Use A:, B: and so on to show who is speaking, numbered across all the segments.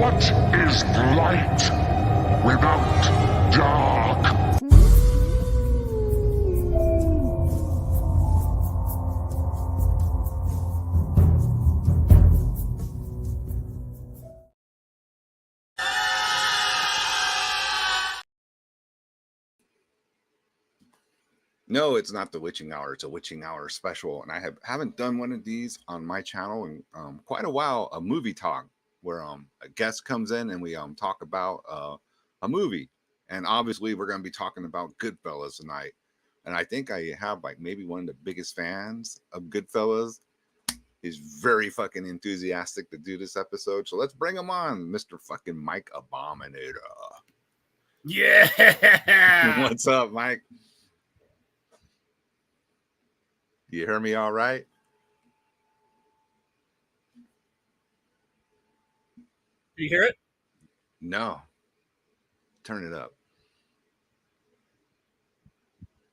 A: What is light without dark?
B: No, it's not the witching hour. It's a witching hour special, and I haven't done one of these on my channel in quite a while. A movie talk where a guest comes in and we talk about a movie, and obviously we're going to be talking about Goodfellas tonight. And I think I have like maybe one of the biggest fans of Goodfellas. He's very fucking enthusiastic to do this episode, so let's bring him on, Mr. fucking Mike Abominator.
C: Yeah.
B: What's up, Mike? You hear me all right?
C: You hear it?
B: No. Turn it up.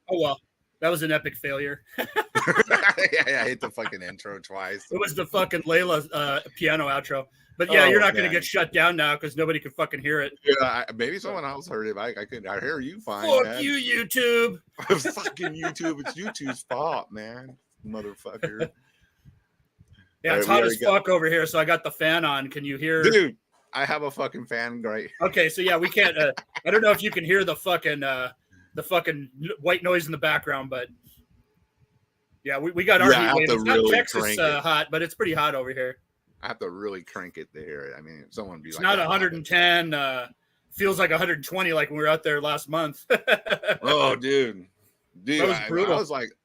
C: Oh, well, that was an epic failure.
B: Yeah, I hit the fucking intro twice.
C: It was the fucking Layla piano outro. But yeah, you're not going to get shut down now because nobody can fucking hear it.
B: Yeah, maybe someone else heard it. I hear you fine.
C: Fuck
B: man.
C: you, YouTube.
B: Fucking YouTube. It's YouTube's fault, man. Motherfucker.
C: Yeah, it's hot as fuck over here, so I got the fan on. Can you hear?
B: Dude, I have a fucking fan. Great.
C: Okay, so yeah, we can't. I don't know if you can hear the fucking white noise in the background, but yeah, we got our heat wave. It's not Texas hot, but it's pretty hot over here.
B: I have to really crank it to hear it. I mean, someone be
C: it's
B: like,
C: not 110. Feels like 120, like when we were out there last month.
B: Oh, dude. Dude,
C: that was brutal.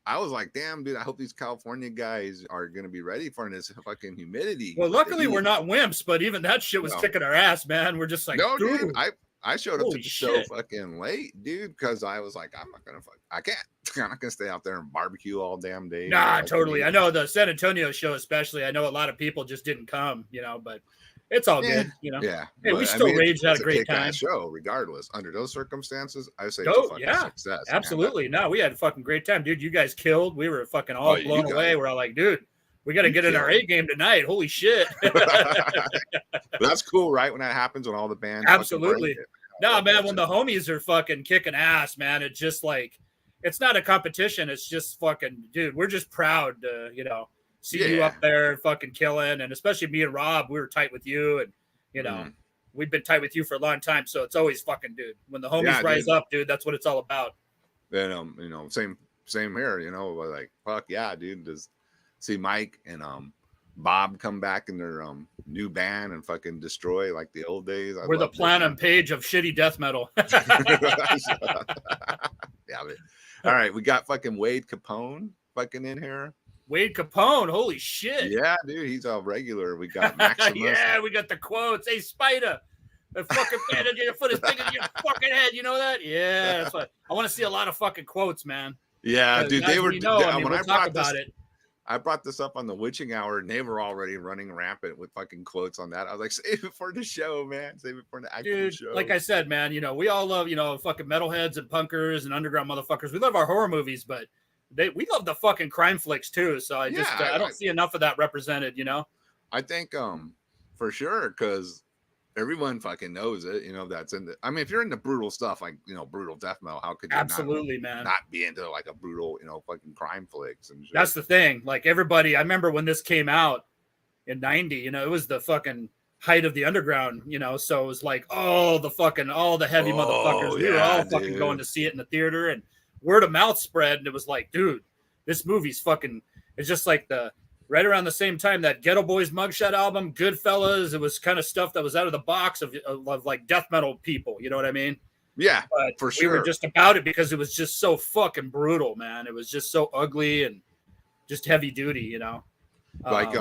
B: I was like, damn, dude, I hope these California guys are gonna be ready for this fucking humidity.
C: Well, luckily we're not wimps, but even that shit was kicking our ass, man. We're just like,
B: no, dude, I showed up to the show
C: shit.
B: fucking late, dude, because I was like, I'm not gonna stay out there and barbecue all damn day.
C: Nah, totally. I know the San Antonio show, especially. I know a lot of people just didn't come, but it's all good,
B: Yeah.
C: Hey, we still raged, had a great time.
B: Show, regardless. Under those circumstances, I say success.
C: Absolutely. No, we had a fucking great time, dude. You guys killed. We were fucking all blown away. We're all like, dude, we got to get in our A game tonight. Holy shit.
B: That's cool, right? When that happens, when all the bands.
C: Absolutely. No, man, when the homies are fucking kicking ass, man, it's just like, it's not a competition. It's just fucking, dude, we're just proud to, see you up there fucking killing. And especially me and Rob, we were tight with you. And, we've been tight with you for a long time. So it's always fucking, dude, when the homies rise up, dude, that's what it's all about.
B: Then, same here, like, fuck yeah, dude. Just see Mike and Bob come back in their new band and fucking destroy like the old days.
C: We're the platinum page of shitty death metal.
B: Yeah, but, all right, we got fucking Wade Capone fucking in here.
C: Wade Capone, holy shit.
B: Yeah, dude, he's a regular. We got Maximus.
C: Yeah, we got the quotes. Hey, Spider, the fucking fan of your foot is bigger than your fucking head. You know that? Yeah, that's what I want to see. A lot of fucking quotes, man.
B: Yeah, dude, they were.
C: When
B: I
C: talk about it.
B: I brought this up on the witching hour, and they were already running rampant with fucking quotes on that. I was like, save it for the show, man. Save it for the actual show.
C: Like I said, man, we all love, fucking metalheads and punkers and underground motherfuckers. We love our horror movies, but we love the fucking crime flicks too. So I don't see enough of that represented,
B: I think for sure, because everyone fucking knows it, that's in the. I mean, if you're into brutal stuff like brutal death metal, how could you
C: absolutely
B: not be into like a brutal fucking crime flicks and shit?
C: That's the thing. Like everybody, I remember when this came out in '90. It was the fucking height of the underground. So it was like all the heavy motherfuckers. We were all fucking going to see it in the theater, and word of mouth spread, and it was like, dude, this movie's fucking. It's just like right around the same time that Ghetto Boys mugshot album, Goodfellas. It was kind of stuff that was out of the box of like death metal people. You know what I mean?
B: Yeah,
C: but
B: for sure.
C: We were just about it because it was just so fucking brutal, man. It was just so ugly and just heavy duty,
B: Like,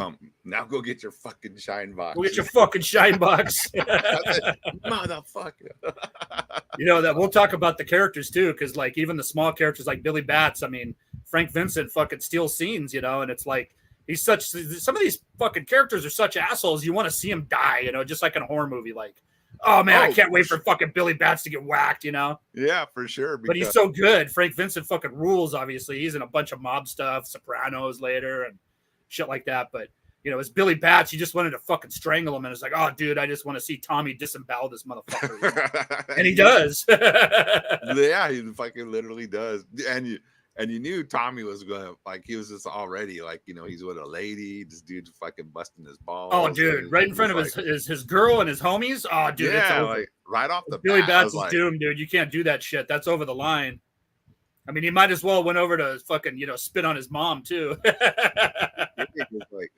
B: now go get your fucking shine box.
C: Go get your fucking shine box.
B: Motherfucker.
C: That we'll talk about the characters too, because like even the small characters like Billy Batts, I mean, Frank Vincent fucking steals scenes, and it's like some of these fucking characters are such assholes. You want to see them die, just like in a horror movie. Like, oh man, I can't wait for fucking Billy Batts to get whacked,
B: Yeah, for sure.
C: But he's so good. Frank Vincent fucking rules. Obviously, he's in a bunch of mob stuff, Sopranos later, and shit like that. But you know, as Billy Bats, he just wanted to fucking strangle him, and it's like, oh, dude, I just want to see Tommy disembowel this motherfucker, you know? And he does.
B: Yeah, he fucking literally does. And you knew Tommy was gonna, like, he was just already like, you know, he's with a lady. This dude's fucking busting his balls.
C: Oh, dude, right in front of his girl and his homies. Oh, dude,
B: yeah,
C: it's over.
B: like right off the
C: Billy
B: bat,
C: Bats is doomed, dude. You can't do that shit. That's over the line. I mean, he might as well went over to fucking, you know, spit on his mom too.
B: Like,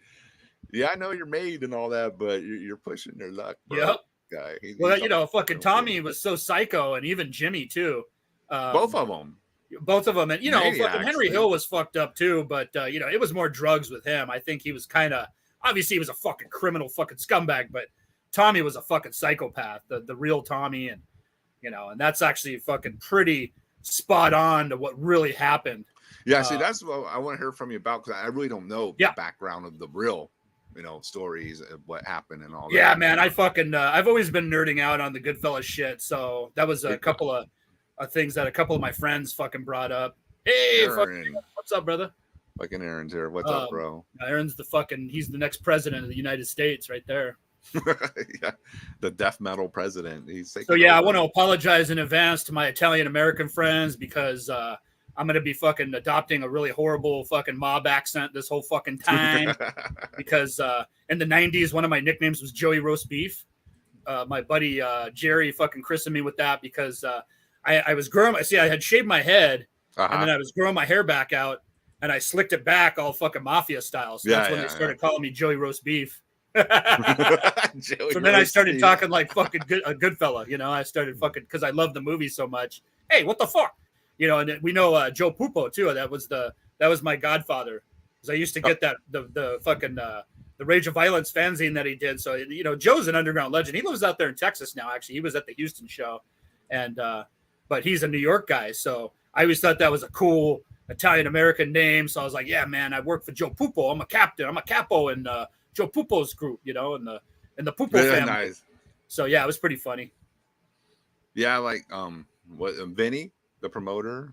B: yeah, I know you're made and all that, but you're pushing their luck, bro.
C: Yep.
B: Guy.
C: Well, you know, fucking Tommy was so psycho, and even Jimmy too.
B: Both of them,
C: and you know, fucking Henry Hill was fucked up too. But you know, it was more drugs with him. I think he was kind of, obviously he was a fucking criminal, fucking scumbag, but Tommy was a fucking psychopath, the real Tommy, and you know, and that's actually fucking pretty spot on to what really happened.
B: Yeah, see, that's what I want to hear from you about, because I really don't know the background of the real, you know, stories of what happened and all that.
C: Yeah, man, I fucking I've always been nerding out on the Goodfellas shit, so that was a couple of things that a couple of my friends fucking brought up. Hey, what's up, brother?
B: Fucking Aaron's here. What's up, bro?
C: Aaron's he's the next president of the United States right there.
B: Yeah, the death metal president.
C: I want to apologize in advance to my Italian American friends, because I'm gonna be fucking adopting a really horrible fucking mob accent this whole fucking time. Because in the 90s, one of my nicknames was Joey Roast Beef. My buddy Jerry fucking christened me with that because I was growing. I had shaved my head, and then I was growing my hair back out, and I slicked it back all fucking mafia style. So that's when they started calling me Joey Roast Beef. So then I started talking like fucking a good fella, you know. I started fucking, because I love the movie so much. Hey, what the fuck, you know? And we know Joe Pupo too. That was my godfather, because I used to get the fucking the Rage of Violence fanzine that he did. So you know, Joe's an underground legend. He lives out there in Texas now. Actually, he was at the Houston show, and but he's a New York guy. So I always thought that was a cool Italian American name. So I was like, yeah, man, I work for Joe Pupo. I'm a captain. I'm a capo in Joe Pupo's group, you know, in the Pupo family. Nice. So yeah, it was pretty funny.
B: Yeah, like Vinny, the promoter.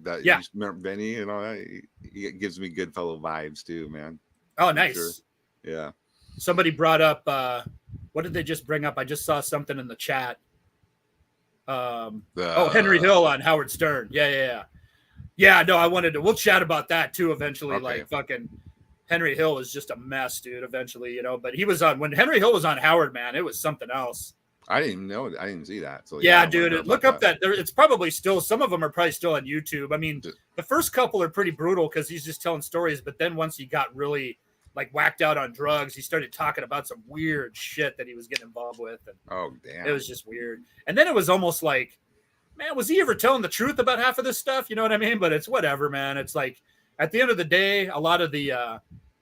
B: You remember Vinny, you know, he gives me good fellow vibes too, man.
C: Oh, nice. Sure.
B: Yeah.
C: Somebody brought up what did they just bring up? I just saw something in the chat. Henry Hill on Howard Stern. Yeah, no, we'll chat about that too eventually. Okay. Like fucking Henry Hill was just a mess, dude, eventually, you know, but he was when Henry Hill was on Howard, man, it was something else.
B: I didn't know. I didn't see that. So
C: yeah, dude, look up that. It's probably still, some of them are probably still on YouTube. I mean, the first couple are pretty brutal because he's just telling stories. But then once he got really like whacked out on drugs, he started talking about some weird shit that he was getting involved with. And
B: oh, damn.
C: It was just weird. And then it was almost like, man, was he ever telling the truth about half of this stuff? You know what I mean? But it's whatever, man. It's like, at the end of the day, a lot of the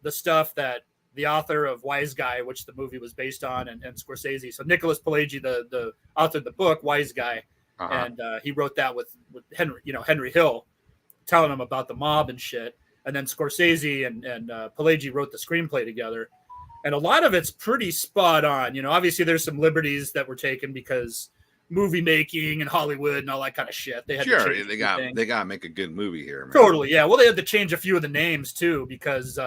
C: stuff that the author of Wise Guy, which the movie was based on, and Scorsese. So Nicholas Pileggi, the author of the book Wise Guy, and he wrote that with Henry Hill, telling him about the mob and shit. And then Scorsese and Pileggi wrote the screenplay together, and a lot of it's pretty spot on. You know, obviously there's some liberties that were taken because movie making and Hollywood and all that kind of shit. They had
B: they got to make a good movie here, man.
C: Totally, yeah. Well, they had to change a few of the names too because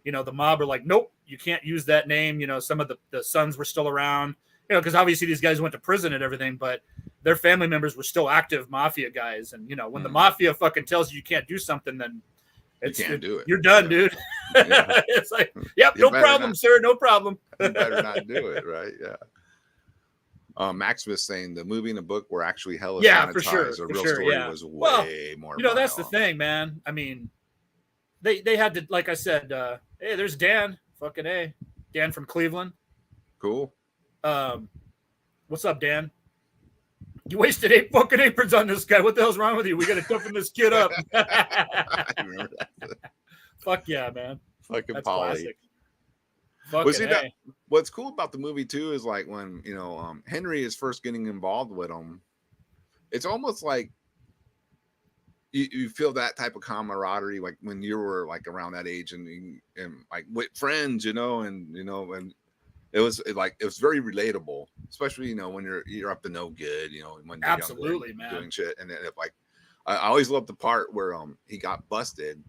C: you know, the mob are like, nope, you can't use that name. You know, some of the sons were still around, you know, because obviously these guys went to prison and everything, but their family members were still active mafia guys. And, you know, when the mafia fucking tells you can't do something, then
B: you can't do it.
C: You're done, dude. Yeah. It's like, yep, no problem, sir. No problem.
B: You better not do it, right? Yeah. Max was saying the movie and the book were actually hella sanitized.
C: For sure.
B: The real story was way more.
C: You know, that's the thing, man. I mean, they had to, like I said, hey, there's Dan. Fucking A. Dan from Cleveland.
B: Cool.
C: What's up, Dan? You wasted 8 fucking aprons on this guy. What the hell's wrong with you? We got to toughen this kid up.
B: I remember that.
C: Fuck yeah, man.
B: Fucking Polly. What's cool about the movie too is like when, you know, Henry is first getting involved with him, it's almost like you feel that type of camaraderie, like when you were like around that age and like with friends, you know, and it was very relatable, especially, you know, when you're up to no good, you know, when you're
C: absolutely, man,
B: doing shit. And then like, I always loved the part where he got busted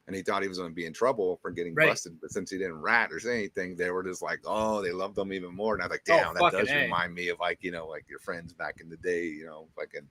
B: and he thought he was going to be in trouble for getting busted. But since he didn't rat or say anything, they were just like, oh, they loved him even more. And I was like, damn, that does remind me of like, you know, like your friends back in the day, you know, fucking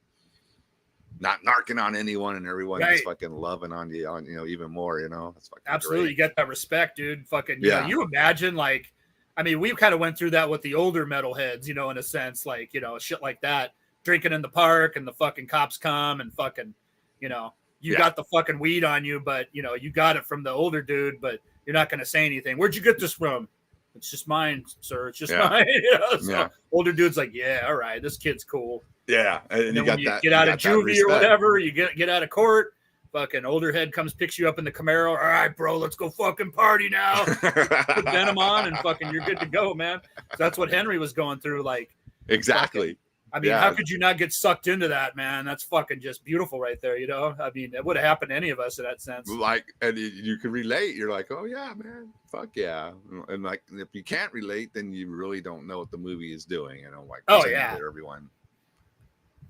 B: not narking on anyone and everyone just fucking loving on you know, even more, you know. That's fucking
C: absolutely
B: great.
C: You get that respect, dude. Fucking, you know, you imagine like, I mean, we kind of went through that with the older metalheads, you know, in a sense, like, you know, shit like that, drinking in the park and the fucking cops come and fucking, you know, you got the fucking weed on you, but you know, you got it from the older dude, but you're not going to say anything. Where'd you get this from? It's just mine, sir. It's just mine. You know? So older dude's like, yeah, all right, this kid's cool.
B: Yeah.
C: And then when you get out of juvie or whatever, you get out of court, fucking older head comes, picks you up in the Camaro. All right, bro, let's go fucking party now. Put denim on and fucking you're good to go, man. So that's what Henry was going through. Like,
B: exactly.
C: Fucking, I mean, how could you not get sucked into that, man? That's fucking just beautiful right there, you know? I mean, it would have happened to any of us in that sense.
B: Like, and you can relate. You're like, oh, yeah, man. Fuck yeah. And like, if you can't relate, then you really don't know what the movie is doing, you know? Like, everyone.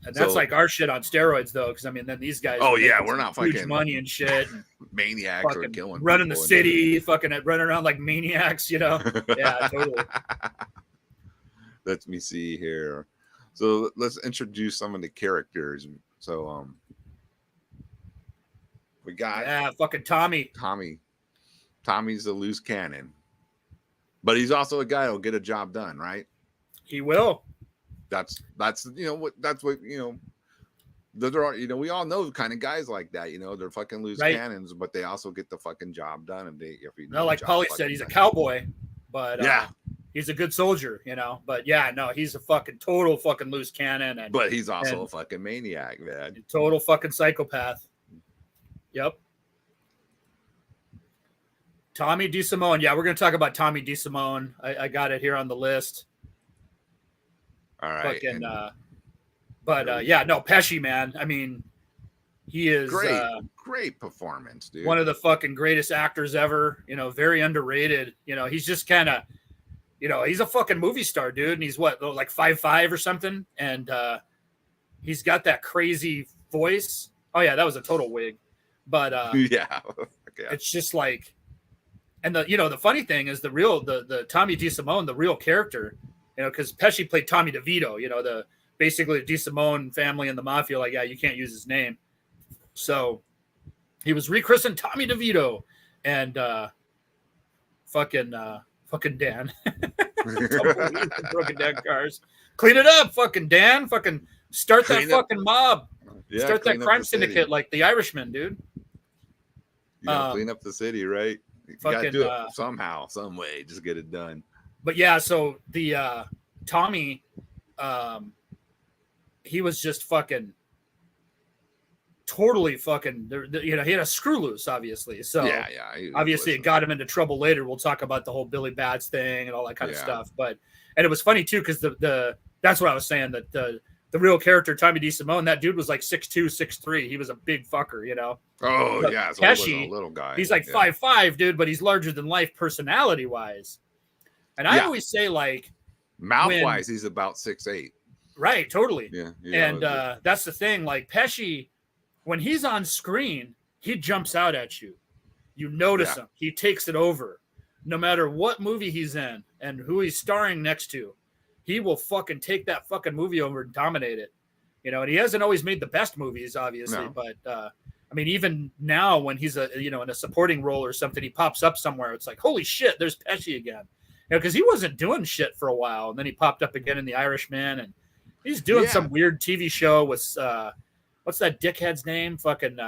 C: And that's like our shit on steroids, though, because I mean, then these guys.
B: Oh, yeah, we're not
C: huge
B: fucking
C: money and shit.
B: Maniacs or killing
C: running the city, fucking running around like maniacs, you know? Yeah, totally.
B: Let me see here. So let's introduce some of the characters. So we got
C: fucking Tommy.
B: Tommy's a loose cannon, but he's also a guy who'll get a job done, right?
C: He will.
B: That's you know what you know. There are, you know, we all know kind of guys like that. You know, they're fucking loose cannons, but they also get the fucking job done. And
C: like Paulie said, he's a cowboy, but he's a good soldier, you know. But he's a fucking total fucking loose cannon,
B: but he's also a fucking maniac, man.
C: Total fucking psychopath. Yep. Tommy DeSimone. Yeah, we're gonna talk about Tommy DeSimone. I got it here on the list.
B: All right.
C: Fucking, Pesci, man. I mean, he is
B: great performance, dude.
C: One of the fucking greatest actors ever. You know, very underrated. You know, he's just kind of, you know, he's a fucking movie star, dude. And he's what, like 5'5" or something. And he's got that crazy voice. Oh yeah, that was a total wig. But it's just like, and the funny thing is the Tommy DeSimone, the real character. You know, because Pesci played Tommy DeVito, you know, basically the DeSimone family and the mafia, like, you can't use his name. So he was rechristened Tommy DeVito and fucking Dan. Broken down cars. Clean it up, fucking Dan. Fucking start that fucking mob. Yeah, start that crime syndicate like the Irishman, dude.
B: You gotta clean up the city, right? You gotta do it somehow, some way. Just get it done.
C: But yeah, so the Tommy, he was just fucking totally fucking, you know, he had a screw loose, obviously. So obviously it got him into trouble later. We'll talk about the whole Billy Bats thing and all that kind of stuff. But, and it was funny too, because that's what I was saying, that the real character, Tommy DeSimone, that dude was like 6'2", 6'3". He was a big fucker, you know?
B: Oh, but
C: yeah. So Pesci, a little guy. He's like 5'5", dude, but he's larger than life personality-wise. And I always say, like,
B: mouth-wise, he's about 6'8".
C: Right, totally.
B: Yeah.
C: And that's the thing. Like, Pesci, when he's on screen, he jumps out at you. You notice him. He takes it over. No matter what movie he's in and who he's starring next to, he will fucking take that fucking movie over and dominate it. You know, and he hasn't always made the best movies, obviously. No. But, I mean, even now when he's, in a supporting role or something, he pops up somewhere. It's like, holy shit, there's Pesci again. You know, because he wasn't doing shit for a while, and then he popped up again in The Irishman, and he's doing some weird TV show with what's that dickhead's name? Fucking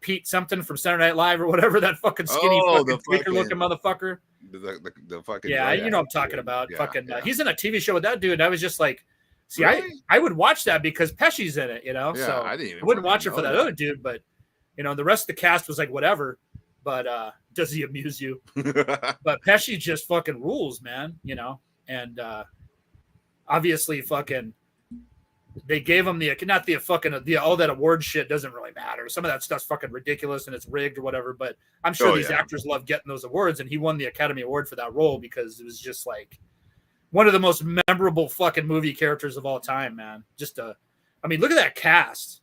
C: Pete something from Saturday Night Live or whatever. That fucking skinny tweaker looking motherfucker.
B: The fucking
C: you know what I'm talking about. He's in a TV show with that dude. And I was just like, see, really? I would watch that because Pesci's in it, you know. So I wouldn't watch it for that other dude, but you know, the rest of the cast was like whatever. But does he amuse you? But Pesci just fucking rules, man, you know. And obviously fucking they gave him all that award shit doesn't really matter. Some of that stuff's fucking ridiculous and it's rigged or whatever, but I'm sure these actors love getting those awards, and he won the Academy Award for that role because it was just like one of the most memorable fucking movie characters of all time, man. I mean, look at that cast.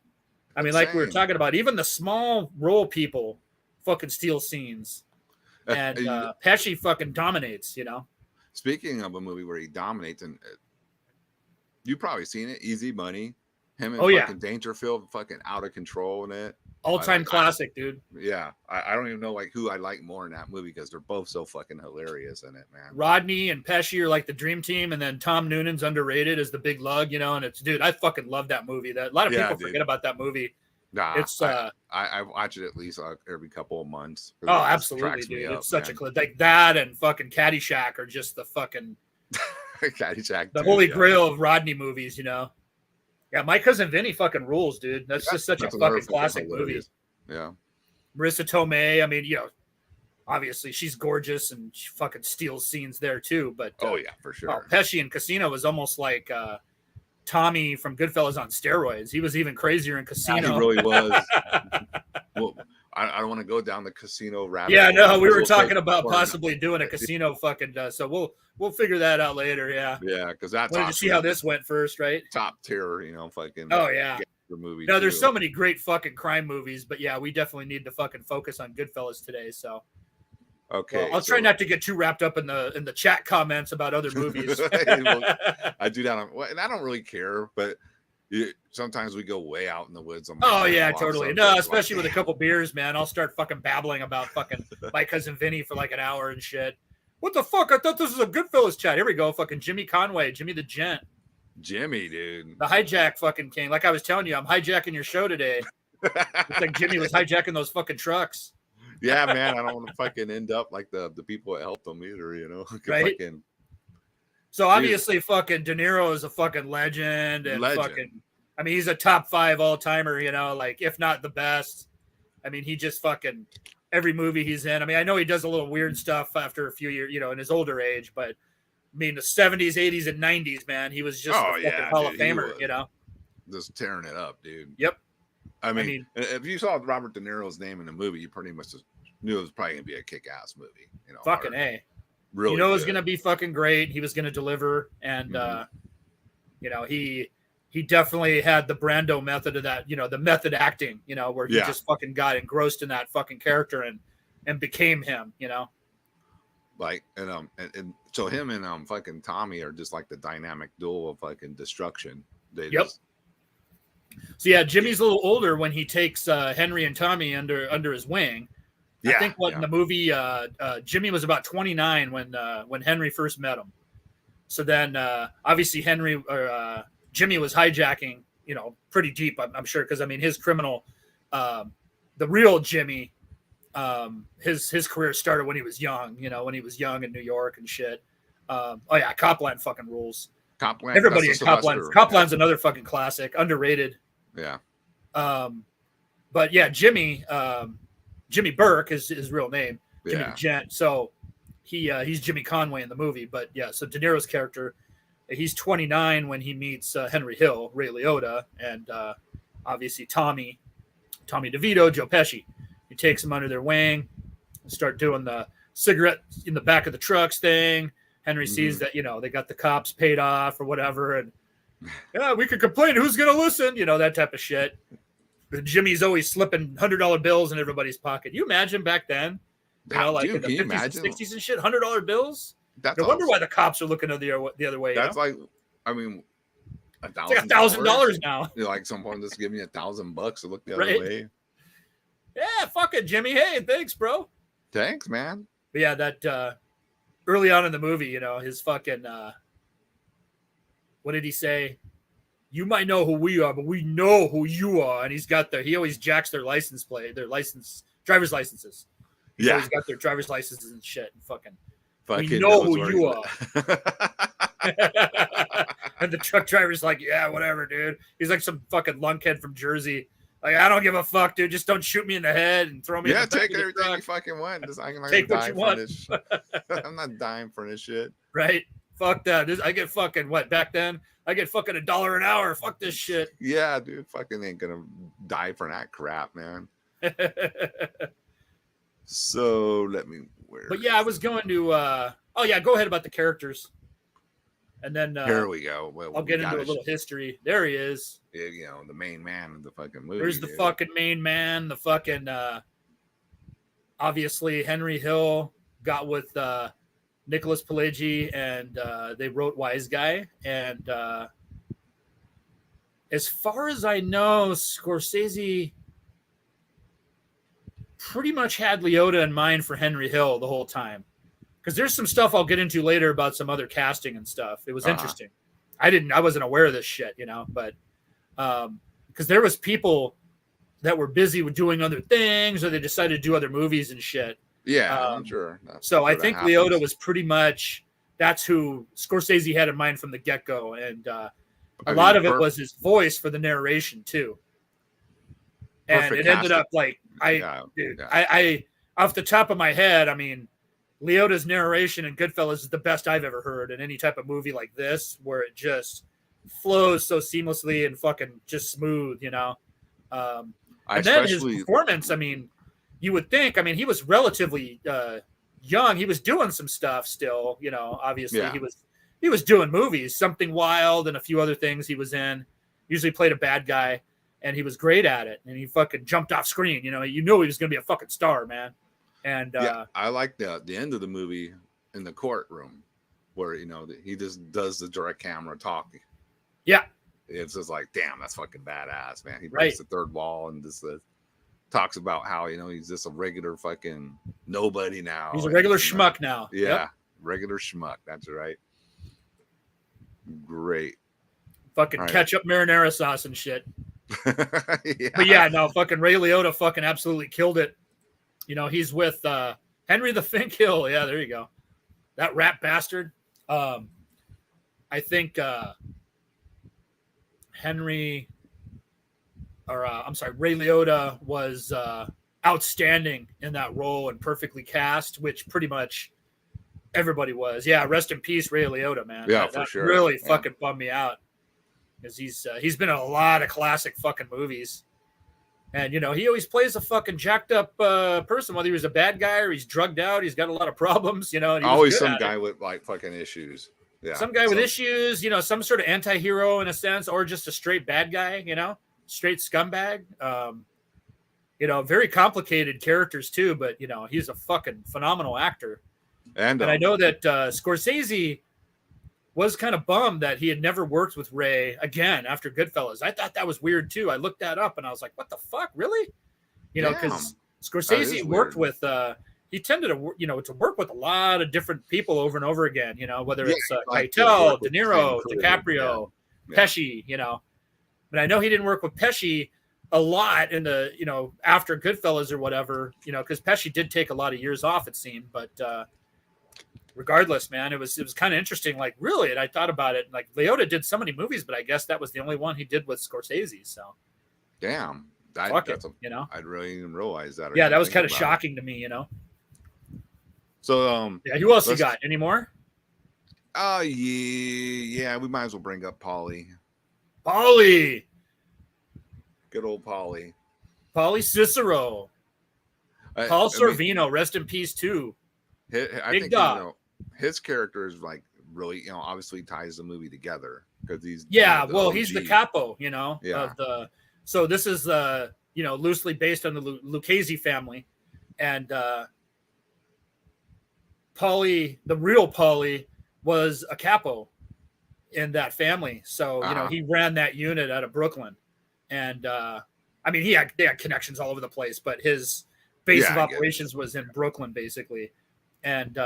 C: I mean, like we were talking about, even the small role people fucking steal scenes. And Pesci fucking dominates,
B: Speaking of a movie where he dominates, and you've probably seen it, Easy Money. Him and fucking Dangerfield fucking out of control in it.
C: All-time classic, dude.
B: Yeah. I don't even know like who I like more in that movie because they're both so fucking hilarious in it, man.
C: Rodney and Pesci are like the dream team, and then Tom Noonan's underrated as the big lug, and it's, dude, I fucking love that movie. That a lot of people forget about that movie.
B: Nah, it's I watch it at least every couple of months.
C: Oh, absolutely, dude. It's such a clip. Like that and fucking Caddyshack are just the fucking
B: Caddyshack.
C: The holy grail of Rodney movies, Yeah, My Cousin Vinny fucking rules, dude. That's just such a fucking classic movie.
B: Yeah.
C: Marissa Tomei, I mean, obviously she's gorgeous and she fucking steals scenes there too. But
B: oh yeah, for sure.
C: Pesci in Casino was almost like Tommy from Goodfellas on steroids. He was even crazier in Casino.
B: Yeah, he really was. Well, I don't want to go down the casino rabbit hole.
C: Yeah, no, we were talking about possibly doing a casino fucking. So we'll figure that out later. Yeah.
B: Yeah, because that's.
C: Wanted to see how this went first, right?
B: Top tier, fucking.
C: Oh yeah.
B: Movie.
C: No, there's so many great fucking crime movies, but yeah, we definitely need to fucking focus on Goodfellas today. So.
B: Okay,
C: well, I'll try not to get too wrapped up in the chat comments about other movies.
B: I do that, and I don't really care, but sometimes we go way out in the woods.
C: Oh yeah, totally. No, especially with a couple beers, man. I'll start fucking babbling about fucking My Cousin Vinny for like an hour and shit. What the fuck? I thought this was a Goodfellas chat. Here we go, fucking Jimmy Conway, Jimmy the Gent.
B: Jimmy, dude.
C: The hijack fucking king. Like I was telling you, I'm hijacking your show today. It's like Jimmy was hijacking those fucking trucks.
B: Yeah, man, I don't want to fucking end up like the people that helped them either,
C: Right.
B: Fucking...
C: So obviously, fucking De Niro is a fucking legend, and fucking, I mean, he's a top 5 all timer, like if not the best. I mean, he just fucking every movie he's in. I mean, I know he does a little weird stuff after a few years, in his older age, but I mean, the 70s, 80s, and 90s, man, he was just a fucking Hall of Famer,
B: just tearing it up, dude.
C: Yep.
B: I mean, if you saw Robert De Niro's name in the movie, you pretty much knew it was probably gonna be a kick-ass movie.
C: Fucking A.
B: Really,
C: it was gonna be fucking great. He was gonna deliver, and he definitely had the Brando method of that. The method acting. Where he just fucking got engrossed in that fucking character and became him.
B: Like and so him and fucking Tommy are just like the dynamic duo of fucking destruction.
C: So yeah, Jimmy's a little older when he takes Henry and Tommy under his wing. I think in the movie, Jimmy was about 29 when Henry first met him. So then obviously Jimmy was hijacking, pretty deep, I'm sure, because I mean his criminal, the real Jimmy, his career started when he was young, when he was young in New York and shit. Copland fucking rules.
B: Copland,
C: everybody in Copland. Copland's another fucking classic, underrated.
B: Yeah.
C: But yeah, Jimmy Burke is his real name, Jimmy the Gent. So he's Jimmy Conway in the movie. But yeah, so De Niro's character, he's 29 when he meets Henry Hill, Ray Liotta, and obviously Tommy DeVito, Joe Pesci. He takes him under their wing, start doing the cigarette in the back of the trucks thing. Henry sees that, they got the cops paid off or whatever. And we could complain. Who's going to listen? That type of shit. Jimmy's always slipping $100 bills in everybody's pocket. You imagine back then, like in the 50s and 60s and shit, $100 bills? No wonder why the cops are looking the other way.
B: That's like, I mean,
C: it's like $1,000 now.
B: Like someone just give me $1,000 to look the other way.
C: Yeah, fuck it, Jimmy. Hey, thanks, bro.
B: Thanks, man.
C: But yeah, that early on in the movie, his fucking what did he say? You might know who we are, but we know who you are. And he always jacks their driver's licenses. He's always got their driver's licenses and shit. And fucking we know who you are. And the truck driver's like, yeah, whatever, dude. He's like some fucking lunkhead from Jersey. Like, I don't give a fuck, dude. Just don't shoot me in the head and throw me in the back
B: take
C: of the
B: everything
C: truck.
B: you fucking want. I'm not
C: Take what you want.
B: I'm not dying for this shit.
C: Right? Fuck that. I get fucking back then? I get fucking $1 an hour. Fuck this shit.
B: Yeah, dude. Fucking ain't gonna die for that crap, man. So let me.
C: But yeah, I was going to. Go ahead about the characters. And then
B: here we go. Well,
C: I'll get into a little history. There he is.
B: The main man of the fucking movie.
C: There's the fucking main man. The fucking obviously Henry Hill got with Nicholas Pileggi, and they wrote Wise Guy. And as far as I know, Scorsese pretty much had Liotta in mind for Henry Hill the whole time. Because there's some stuff I'll get into later about some other casting and stuff. It was interesting. I wasn't aware of this shit, but because there was people that were busy with doing other things, or they decided to do other movies and shit.
B: Yeah, I'm sure.
C: So I think Liotta was pretty much, that's who Scorsese had in mind from the get-go. And a lot of it was his voice for the narration too. And it ended up like, I off the top of my head, I mean, Liotta's narration in Goodfellas is the best I've ever heard in any type of movie like this, where it just flows so seamlessly and fucking just smooth, and then his performance, I mean, you would think, I mean, he was relatively young. He was doing some stuff still, obviously. Yeah. He was doing movies, Something Wild and a few other things he was in. Usually played a bad guy, and he was great at it. And he fucking jumped off screen, you knew he was going to be a fucking star, man. And
B: I like the end of the movie in the courtroom where, he just does the direct camera talking.
C: Yeah.
B: It's just like, damn, that's fucking badass, man. He breaks the third wall and just talks about how, he's just a regular fucking nobody now.
C: He's a regular schmuck now.
B: Yeah, regular schmuck. That's right. Great.
C: Fucking ketchup marinara sauce and shit. But yeah, no, fucking Ray Liotta fucking absolutely killed it. He's with Henry the Fink Hill. Yeah, there you go. That rat bastard. I think Ray Liotta was outstanding in that role and perfectly cast, which pretty much everybody was. Yeah, rest in peace, Ray Liotta, man.
B: Yeah, for sure.
C: Really fucking bummed me out because he's been in a lot of classic fucking movies. And, he always plays a fucking jacked up person, whether he was a bad guy or he's drugged out. He's got a lot of problems, and
B: always some guy with like fucking issues. Yeah.
C: Some guy with issues, some sort of anti-hero in a sense, or just a straight bad guy, straight scumbag. Very complicated characters too, but, he's a fucking phenomenal actor. And I know that Scorsese was kind of bummed that he had never worked with Ray again after Goodfellas. I thought that was weird too. I looked that up and I was like, what the fuck? Really? Because Scorsese worked with, he tended to work with a lot of different people over and over again, whether it's Keitel, De Niro, DiCaprio, Pesci, but I know he didn't work with Pesci a lot in the, after Goodfellas or whatever, because Pesci did take a lot of years off, it seemed, but, regardless, man, it was kind of interesting. Like, really, and I thought about it. Like, Liotta did so many movies, but I guess that was the only one he did with Scorsese. So,
B: damn, I really didn't realize that.
C: Yeah, that was kind of shocking to me,
B: So,
C: who else you got? Any more?
B: Yeah, we might as well bring up Paulie. Good old Paulie.
C: Paulie Cicero. Paul Sorvino, rest in peace too.
B: I think his character is like really, obviously ties the movie together because he's
C: he's the capo, of the. So this is loosely based on the Lucchese family, and Paulie, the real Paulie, was a capo in that family. So he ran that unit out of Brooklyn, and they had connections all over the place, but his base of operations was in Brooklyn, basically. And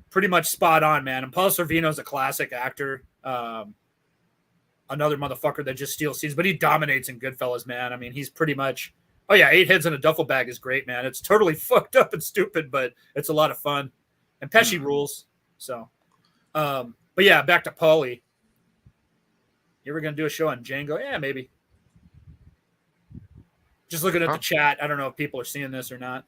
C: pretty much spot on, man. And Paul Sorvino's a classic actor. Another motherfucker that just steals scenes, but he dominates in Goodfellas, man. He's pretty much, 8 heads in a duffel bag is great, man. It's totally fucked up and stupid, but it's a lot of fun. And Pesci rules. So, but yeah, back to Paulie. You ever going to do a show on Django? Yeah, maybe. Just looking at the chat. I don't know if people are seeing this or not.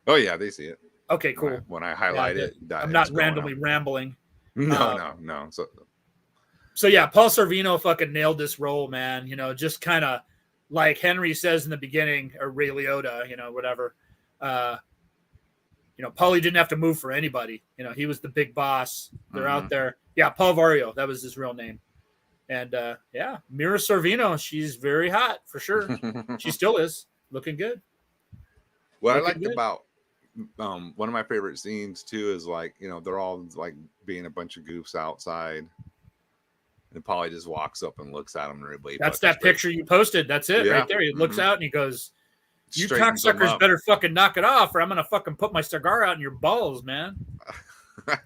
B: Oh yeah, they see it.
C: Okay, cool.
B: When I highlight it,
C: I'm not randomly rambling.
B: No.
C: So yeah, Paul Sorvino fucking nailed this role, man. Just kind of like Henry says in the beginning, or Ray Liotta, whatever. Paulie didn't have to move for anybody. He was the big boss. They're out there. Yeah, Paul Vario, that was his real name. And Mira Sorvino, she's very hot for sure. She still is looking good.
B: What I
C: Looking
B: liked
C: good.
B: about one of my favorite scenes too is like, you know, they're all like being a bunch of goofs outside, and Polly just walks up and looks at him and everybody
C: That's
B: fucking
C: that
B: straight.
C: picture you posted. That's it
B: Yeah.
C: right there. He looks out and he goes, "You
B: Straightens them
C: cocksuckers
B: up.
C: better fucking knock it off, or I'm gonna fucking put my cigar out in your balls, man."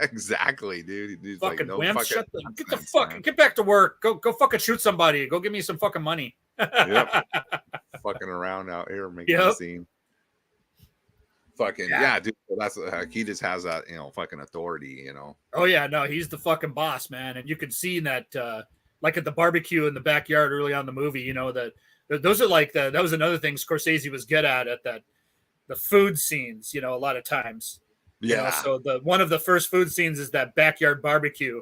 B: Exactly, dude. He's like,
C: Fucking
B: no
C: wimps,
B: fucking
C: get the
B: nonsense,
C: fuck,
B: man.
C: get back to work. Go fucking shoot somebody. Go give me some fucking money.
B: Yep. Fucking around out here making a
C: Yep.
B: scene. Fucking yeah, dude. So that's he just has that, you know, fucking authority, you know.
C: Oh yeah, no, he's the fucking boss, man. And you can see that, like at the barbecue in the backyard early on in the movie, you know, that those are like that was another thing Scorsese was good at that the food scenes, you know, a lot of times. You know,
B: Yeah.
C: so one of the first food scenes is that backyard barbecue,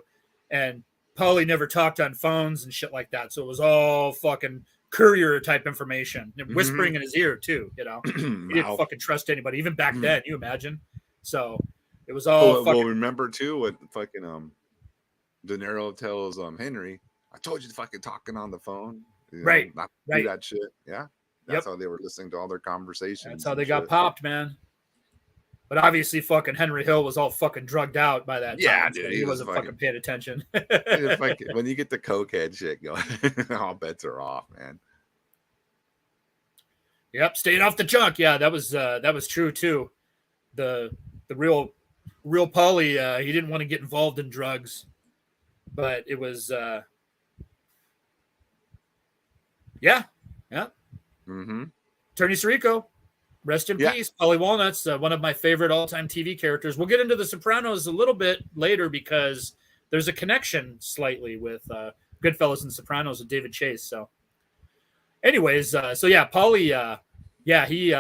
C: and Paulie never talked on phones and shit like that. So it was all fucking courier type information and whispering in his ear too. You know, he didn't fucking trust anybody even back then. You imagine? So it was all.
B: Well, remember too what fucking De Niro tells Henry, I told you to fucking talking on the phone, you know,
C: Right,
B: not to
C: right.
B: do that shit. Yeah, that's how they were listening to all their conversations.
C: That's how they got popped, man. But obviously, fucking Henry Hill was all fucking drugged out by that time.
B: Yeah, dude,
C: So he wasn't fucking paying attention.
B: When you get the cokehead shit going, all bets are off, man.
C: Yep, staying off the junk. Yeah, that was true too. The real Paulie, he didn't want to get involved in drugs, but it was yeah.
B: Mm-hmm.
C: Tony Sirico, rest in peace. Paulie Walnuts, one of my favorite all-time TV characters. We'll get into The Sopranos a little bit later because there's a connection slightly with Goodfellas and Sopranos with David Chase. So, anyways, so yeah, Paulie, he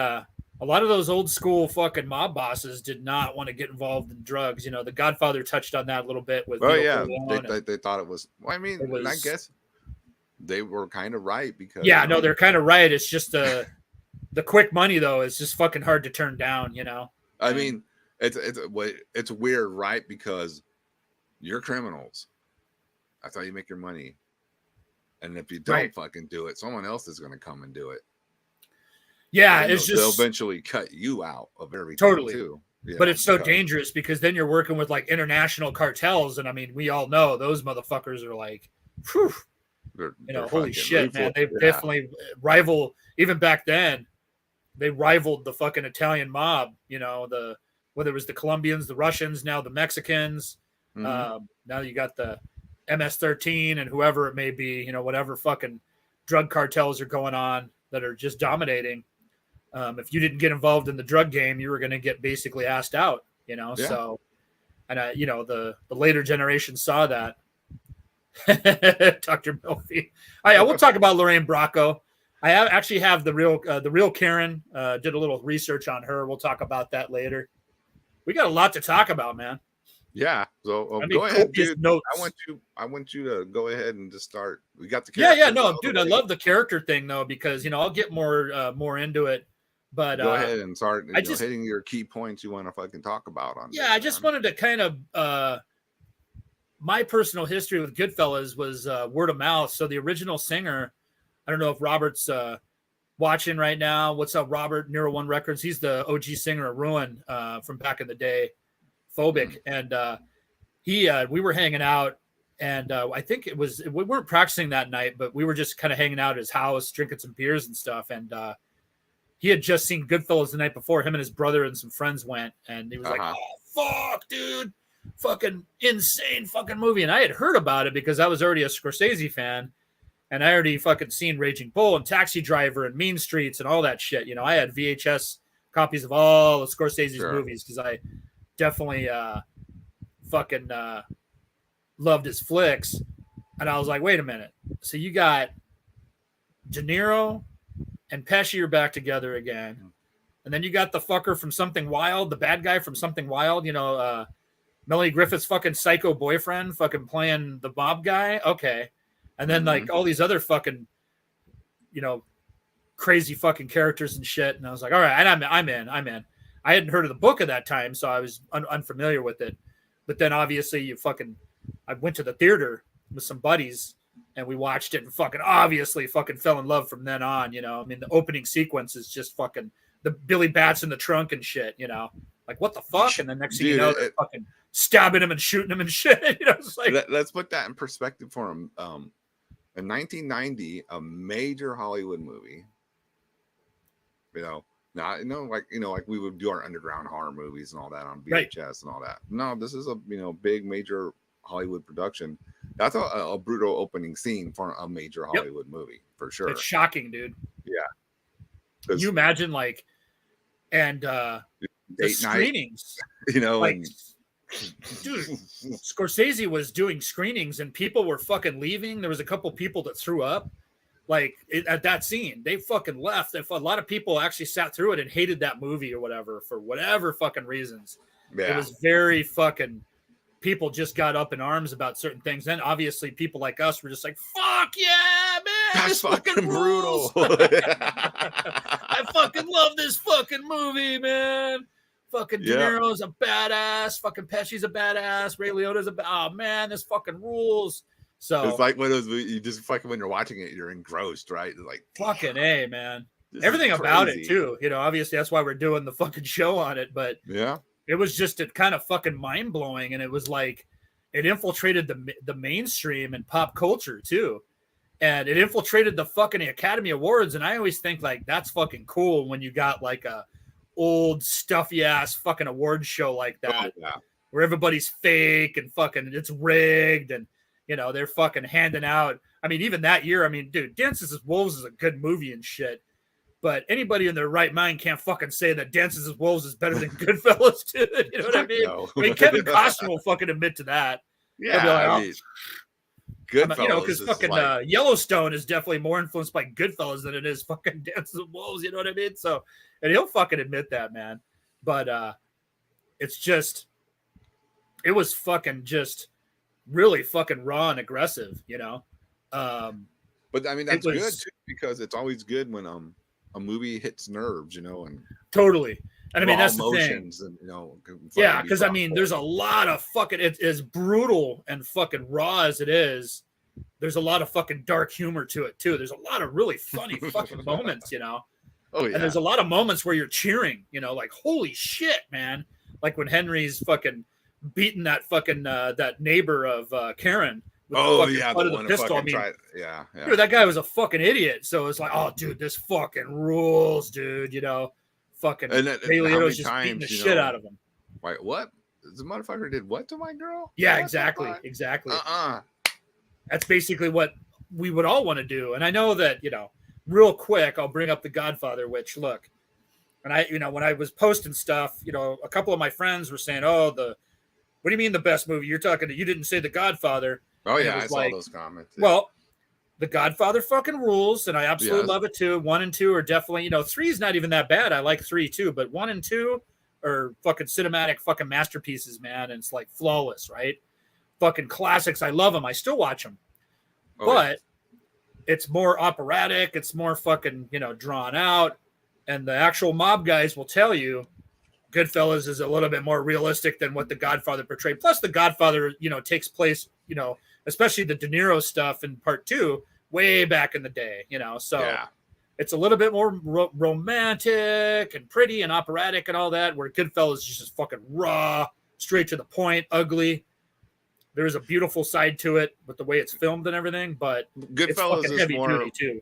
C: a lot of those old school fucking mob bosses did not want to get involved in drugs. You know, The Godfather touched on that a little bit with.
B: Oh yeah, they thought it was. Well, I mean, I guess they were kind of right because.
C: Yeah, no, they're kind of right. It's just the quick money though is just fucking hard to turn down. You know.
B: I mean, it's weird, right? Because you're criminals. That's how you make your money. And if you don't fucking do it, someone else is going to come and do it.
C: Yeah, it's just
B: they'll eventually cut you out of everything
C: totally.
B: too.
C: But it's so dangerous because then you're working with like international cartels, and I mean, we all know those motherfuckers are like, whew, holy shit, man! They definitely rival. Even back then, they rivaled the fucking Italian mob. You know, whether it was the Colombians, the Russians, now the Mexicans.
B: Mm-hmm.
C: Now you got the MS-13 and whoever it may be. You know, whatever fucking drug cartels are going on that are just dominating. If you didn't get involved in the drug game, you were going to get basically asked out, you know? Yeah. So, and the later generation saw that. Dr. Milfy. We'll talk about Lorraine Bracco. I actually have the real Karen, did a little research on her. We'll talk about that later. We got a lot to talk about, man.
B: Yeah. So go ahead, dude. Notes. I want you to go ahead and just start. We got the
C: dude. I love the character thing though, because I'll get more into it. But
B: go ahead and start hitting your key points you want to fucking talk about on.
C: Yeah, I just wanted to kind of my personal history with Goodfellas was word of mouth. So the original singer, I don't know if Robert's watching right now. What's up, Robert? Nero One Records. He's the OG singer of Ruin from back in the day, Phobic, and we were hanging out, and I think we weren't practicing that night, but we were just kind of hanging out at his house, drinking some beers and stuff, and. He had just seen Goodfellas the night before. Him and his brother and some friends went, and he was like, "Oh fuck, dude, fucking insane fucking movie." And I had heard about it because I was already a Scorsese fan, and I already fucking seen Raging Bull and Taxi Driver and Mean Streets and all that shit. I had VHS copies of all of Scorsese's movies because I definitely fucking loved his flicks. And I was like, wait a minute, so you got De Niro and Pesci are back together again. And then you got the fucker from Something Wild, the bad guy from Something Wild, Melanie Griffith's fucking psycho boyfriend fucking playing the mob guy. Okay. And then like all these other fucking, crazy fucking characters and shit. And I was like, all right, and I'm in. I hadn't heard of the book at that time, so I was unfamiliar with it. But then obviously I went to the theater with some buddies and we watched it and fucking obviously fucking fell in love from then on. I mean, the opening sequence is just fucking the Billy Bats in the trunk and shit, you know, like what the fuck? And then next thing you know, they're fucking stabbing him and shooting him and shit. You know, it's like
B: let's put that in perspective for him. In 1990, a major Hollywood movie, you know, not like we would do our underground horror movies and all that on VHS and all that. No, this is a big major Hollywood production. That's a brutal opening scene for a major Hollywood movie for sure.
C: It's shocking, dude.
B: Yeah.
C: Can you imagine and the screenings,
B: you know,
C: like, dude, Scorsese was doing screenings and people were fucking leaving. There was a couple people that threw up at that scene. They fucking left. A lot of people actually sat through it and hated that movie or whatever for whatever fucking reasons.
B: Yeah.
C: It was very fucking, people just got up in arms about certain things. Then obviously people like us were just like, fuck yeah, man.
B: That's fucking brutal.
C: I fucking love this fucking movie, man. Fucking De Niro's a badass. Fucking Pesci's a badass. Ray Liotta's oh man, this fucking rules. So
B: it's like one of those movies, you just fucking, when you're watching it, you're engrossed, right? It's like
C: fucking A, man. Everything about it too. You know, obviously that's why we're doing the fucking show on it. But
B: yeah,
C: it was just kind of fucking mind blowing, and it was like it infiltrated the mainstream and pop culture too. And it infiltrated the fucking Academy Awards. And I always think like that's fucking cool when you got like a old stuffy ass fucking award show like that, where everybody's fake and fucking it's rigged, and you know they're fucking handing out. I mean, even that year, I mean, dude, Dances with Wolves is a good movie and shit. But anybody in their right mind can't fucking say that Dances with Wolves is better than Goodfellas, dude. You know what I mean?
B: No.
C: I mean, Kevin Costner will fucking admit to that.
B: Yeah,
C: I mean,
B: Goodfellas,
C: you know, because fucking Yellowstone is definitely more influenced by Goodfellas than it is fucking Dances with Wolves. You know what I mean? So, and he'll fucking admit that, man. But it's just, it was fucking just really fucking raw and aggressive, you know.
B: But I mean, that's good too, because it's always good when a movie hits nerves, you know, and
C: totally. And I mean, that's the thing.
B: And, you know,
C: yeah, because I mean, there's a lot of fucking, it is brutal and fucking raw as it is. There's a lot of fucking dark humor to it too. There's a lot of really funny fucking moments, you know.
B: Oh yeah.
C: And there's a lot of moments where you're cheering, you know, like holy shit, man. Like when Henry's fucking beating that fucking that neighbor of Karen.
B: Oh yeah,
C: the one pistol. I mean,
B: yeah.
C: Dude, that guy was a fucking idiot. So it's like, oh, dude, this fucking rules, dude. You know, fucking Ray Liotta's just beating the shit out of him.
B: Like what? The motherfucker did what to my girl?
C: Yeah,
B: what
C: exactly. That's basically what we would all want to do. And I know that, you know, real quick, I'll bring up The Godfather, which look, and I, you know, when I was posting stuff, you know, a couple of my friends were saying, oh, what do you mean the best movie? You're talking, you didn't say The Godfather.
B: Oh yeah, I saw those comments. Yeah.
C: Well, The Godfather fucking rules, and I absolutely love it too. 1 and 2 are definitely, you know, 3 is not even that bad. I like 3 too, but 1 and 2 are fucking cinematic fucking masterpieces, man. And it's like flawless, right? Fucking classics. I love them. I still watch them, but it's more operatic. It's more fucking, you know, drawn out. And the actual mob guys will tell you Goodfellas is a little bit more realistic than what The Godfather portrayed. Plus, The Godfather, you know, takes place, you know, especially the De Niro stuff in part 2, way back in the day, you know. So it's a little bit more romantic and pretty and operatic and all that, where Goodfellas is just fucking raw, straight to the point, ugly. There is a beautiful side to it with the way it's filmed and everything, but
B: Goodfellas
C: it's
B: is
C: heavy
B: more,
C: duty too.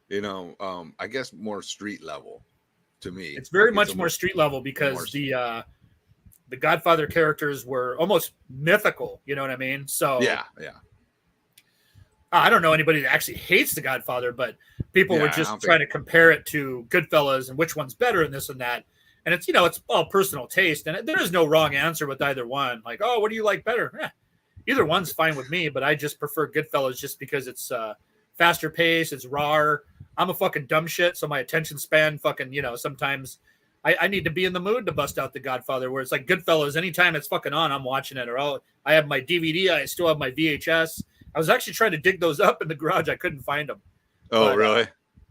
B: You know, I guess more street level to me.
C: It's very much more street level because the Godfather characters were almost mythical. You know what I mean? So
B: yeah.
C: I don't know anybody that actually hates The Godfather, but people were just trying to compare it to Goodfellas and which one's better and this and that. And it's, you know, it's all personal taste, and there is no wrong answer with either one. Like, oh, what do you like better? Either one's fine with me, but I just prefer Goodfellas just because it's faster pace, it's raw. I'm a fucking dumb shit, so my attention span fucking, you know, sometimes I need to be in the mood to bust out The Godfather, where it's like Goodfellas, anytime it's fucking on, I'm watching it. Or I have my DVD, I still have my VHS. I was actually trying to dig those up in the garage. I couldn't find them.
B: Oh, really?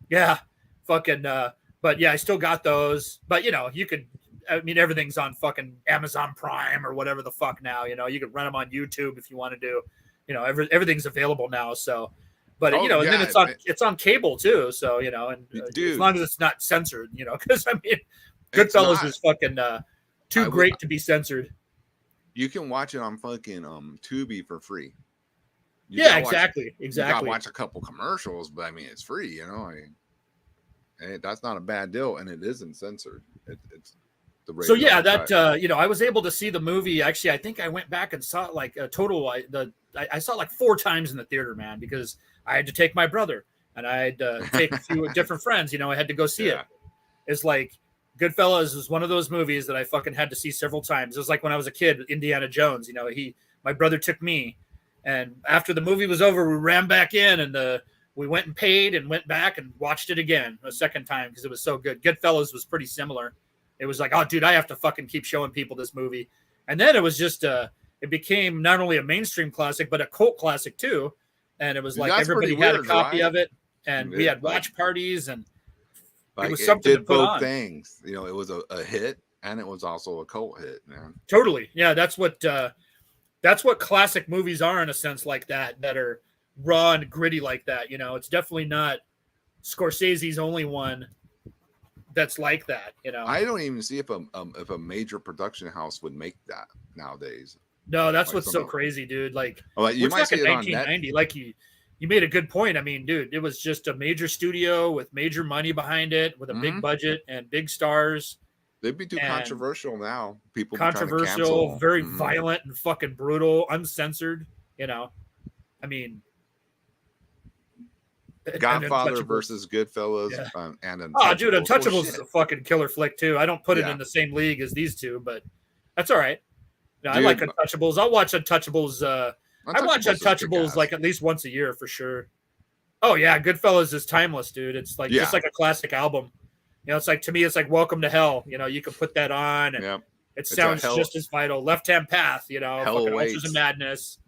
C: Yeah. Fucking, but yeah, I still got those. But, you know, I mean, everything's on fucking Amazon Prime or whatever the fuck now. You know, you can rent them on YouTube if you want to do, you know, everything's available now. So, But
B: Oh,
C: and then
B: yeah,
C: it's on cable too. So and
B: dude,
C: as long as it's not censored, because I mean,
B: it's
C: Goodfellas
B: not.
C: is fucking too great to be censored.
B: You can watch it on fucking Tubi for free. You
C: Yeah,
B: gotta watch,
C: exactly.
B: You gotta watch a couple commercials, but I mean, it's free. That's not a bad deal, and it isn't censored. It's the
C: So
B: rated
C: yeah,
B: R
C: that
B: cut.
C: I was able to see the movie. Actually, I think I went back and saw it like a total. I saw it like 4 times in the theater, man, because I had to take my brother and I had to take a few different friends. I had to go see it. It's like Goodfellas was one of those movies that I fucking had to see several times. It was like when I was a kid, Indiana Jones. My brother took me, and after the movie was over, we ran back in and we went and paid and went back and watched it again a second time because it was so good. Goodfellas was pretty similar. It was like, oh, dude, I have to fucking keep showing people this movie. And then it was just, it became not only a mainstream classic, but a cult classic too. And it was like everybody had a copy of it. And we had watch parties and it was something to put on.
B: Things. It was a hit and it was also a cult hit, man.
C: Totally. Yeah, that's what classic movies are in a sense like that are raw and gritty like that. It's definitely not Scorsese's only one that's like that.
B: I don't even see if a major production house would make that nowadays.
C: No, that's what's so crazy, dude. Like,
B: you might see it on
C: 1990. Like you made a good point. I mean, dude, it was just a major studio with major money behind it, with a big budget and big stars.
B: They'd be too controversial now. People
C: controversial, very violent and fucking brutal, uncensored. I mean,
B: Godfather versus Goodfellas, and
C: Untouchables. Dude, Untouchables is a fucking killer flick too. I don't put it in the same league as these two, but that's all right. I like Untouchables. I'll watch Untouchables. I watch Untouchables like at least once a year for sure. Oh yeah, Goodfellas is timeless, dude. It's like just like a classic album. It's like, to me, it's like Welcome to Hell. You can put that on, and it sounds just as vital. Left Hand Path, fucking Ultras of Madness.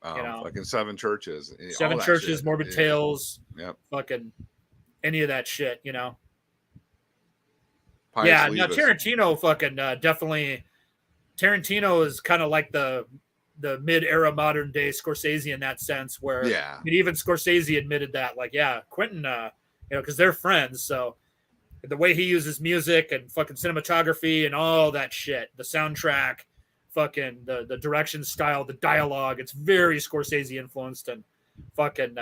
B: Fucking Seven Churches.
C: Seven Churches, Morbid Tales.
B: Yep.
C: Fucking any of that shit,
B: Pius
C: now
B: Levis.
C: Tarantino fucking definitely. Tarantino is kind of like the mid-era modern day Scorsese in that sense, where even Scorsese admitted that, like, Quentin, because they're friends, so the way he uses music and fucking cinematography and all that shit, the soundtrack, fucking the direction style, the dialogue, it's very Scorsese influenced, and fucking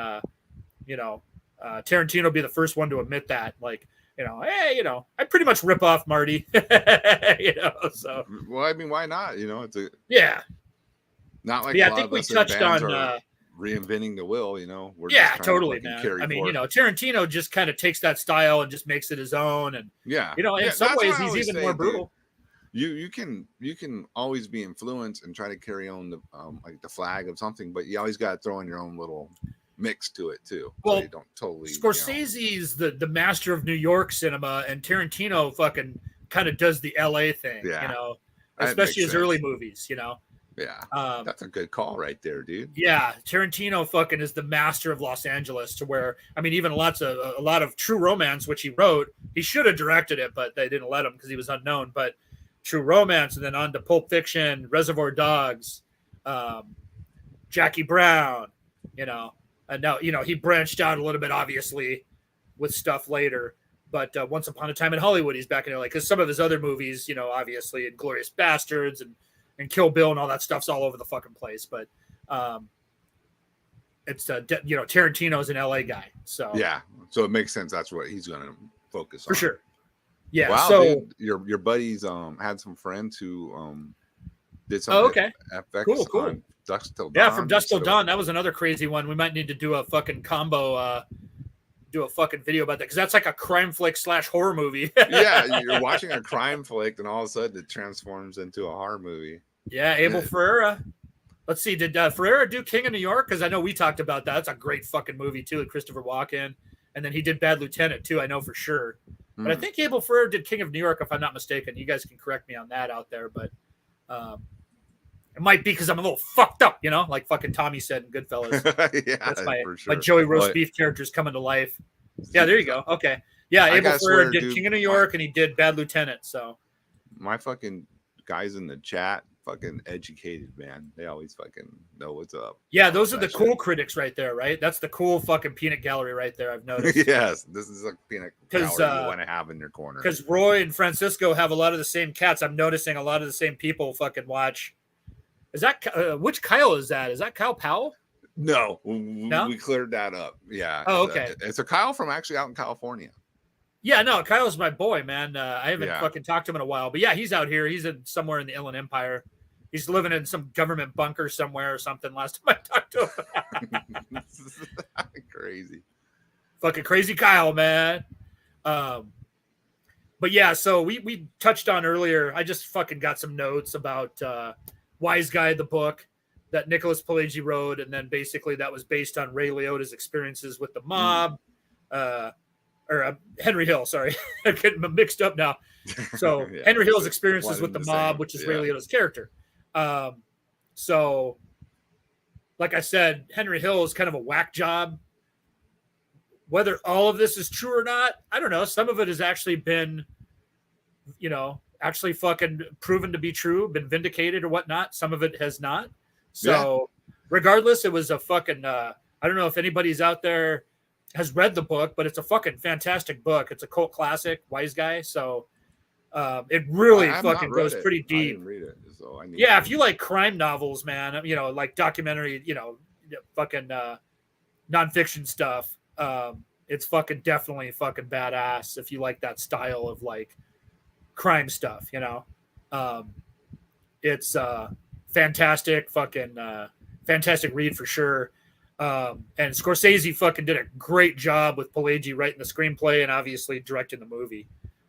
C: Tarantino will be the first one to admit that, like, hey, I pretty much rip off Marty. So
B: well, I mean, why not? It's a not like
C: I think we touched on
B: reinventing the wheel. We're
C: totally, man. I mean, Tarantino just kind of takes that style and just makes it his own, and in some ways he's even more brutal.
B: You can always be influenced and try to carry on the like the flag of something, but you always got to throw in your own little mix to it too.
C: Well,
B: so you don't totally.
C: Scorsese's the master of New York cinema, and Tarantino fucking kind of does the LA thing. Especially his early movies.
B: Yeah, that's a good call right there, dude.
C: Yeah, Tarantino fucking is the master of Los Angeles, to where, I mean, even a lot of True Romance, which he wrote, he should have directed it, but they didn't let him because he was unknown. But True Romance, and then on to Pulp Fiction, Reservoir Dogs, Jackie Brown, and now he branched out a little bit, obviously, with stuff later. But Once Upon a Time in Hollywood, he's back in LA, because some of his other movies, obviously, Inglourious Bastards and Kill Bill and all that stuff's all over the fucking place. But it's Tarantino's an LA guy, so
B: so it makes sense. That's what he's going to focus on
C: for sure. Yeah.
B: Wow,
C: so
B: dude, your buddies had some friends who did some FX
C: cool.
B: on Dusk Till Dawn.
C: Yeah, from Dusk Till Dawn. That was another crazy one. We might need to do a fucking combo. Do a fucking video about that, because that's like a crime flick / horror movie.
B: Yeah, you're watching a crime flick, and all of a sudden it transforms into a horror movie.
C: Yeah, Abel Ferrara. Let's see, did Ferrara do King of New York? Because I know we talked about that. That's a great fucking movie too, with Christopher Walken, and then he did Bad Lieutenant too. I know for sure. But I think Abel Ferrara did King of New York, if I'm not mistaken. You guys can correct me on that out there, but it might be because I'm a little fucked up, like fucking Tommy said in Goodfellas. That's my Joey Roast Beef character's coming to life. Yeah, there you go. Okay. Yeah, Abel Ferrara did King of New York, and he did Bad Lieutenant. So
B: my fucking guys in the chat fucking educated, man. They always fucking know what's up.
C: Yeah, those are the cool critics right there, right? That's the cool fucking peanut gallery right there. I've noticed.
B: Yes, this is a peanut gallery you want to have in your corner.
C: Because Roy and Francisco have a lot of the same cats. I'm noticing a lot of the same people fucking watch. Is that which Kyle is that? Is that Kyle Powell?
B: No, we cleared that up. Yeah.
C: Oh, okay.
B: It's a Kyle from actually out in California.
C: Yeah, no, Kyle's my boy, man. I haven't fucking talked to him in a while, but yeah, he's out here. He's somewhere in the Inland Empire. He's living in some government bunker somewhere or something. Last time I talked to him.
B: Crazy.
C: Fucking crazy Kyle, man. But yeah, so we touched on earlier. I just fucking got some notes about Wise Guy, the book that Nicholas Pileggi wrote, and then basically that was based on Ray Liotta's experiences with the mob. Or Henry Hill, sorry. I'm getting mixed up now. So yeah, Henry Hill's experiences with the mob, which is Ray Liotta's character. So like I said, Henry Hill is kind of a whack job. Whether all of this is true or not, I don't know. Some of it has actually been, actually fucking proven to be true, been vindicated or whatnot. Some of it has not. So regardless, it was a fucking, I don't know if anybody's out there has read the book, but it's a fucking fantastic book. It's a cult classic, Wise Guy. So it really fucking goes pretty deep. I didn't read it, so I need if you like crime novels, man, like documentary, fucking nonfiction stuff, it's fucking definitely fucking badass if you like that style of like crime stuff, it's fantastic, fucking fantastic read for sure. And Scorsese fucking did a great job with Pileggi writing the screenplay and obviously directing the movie.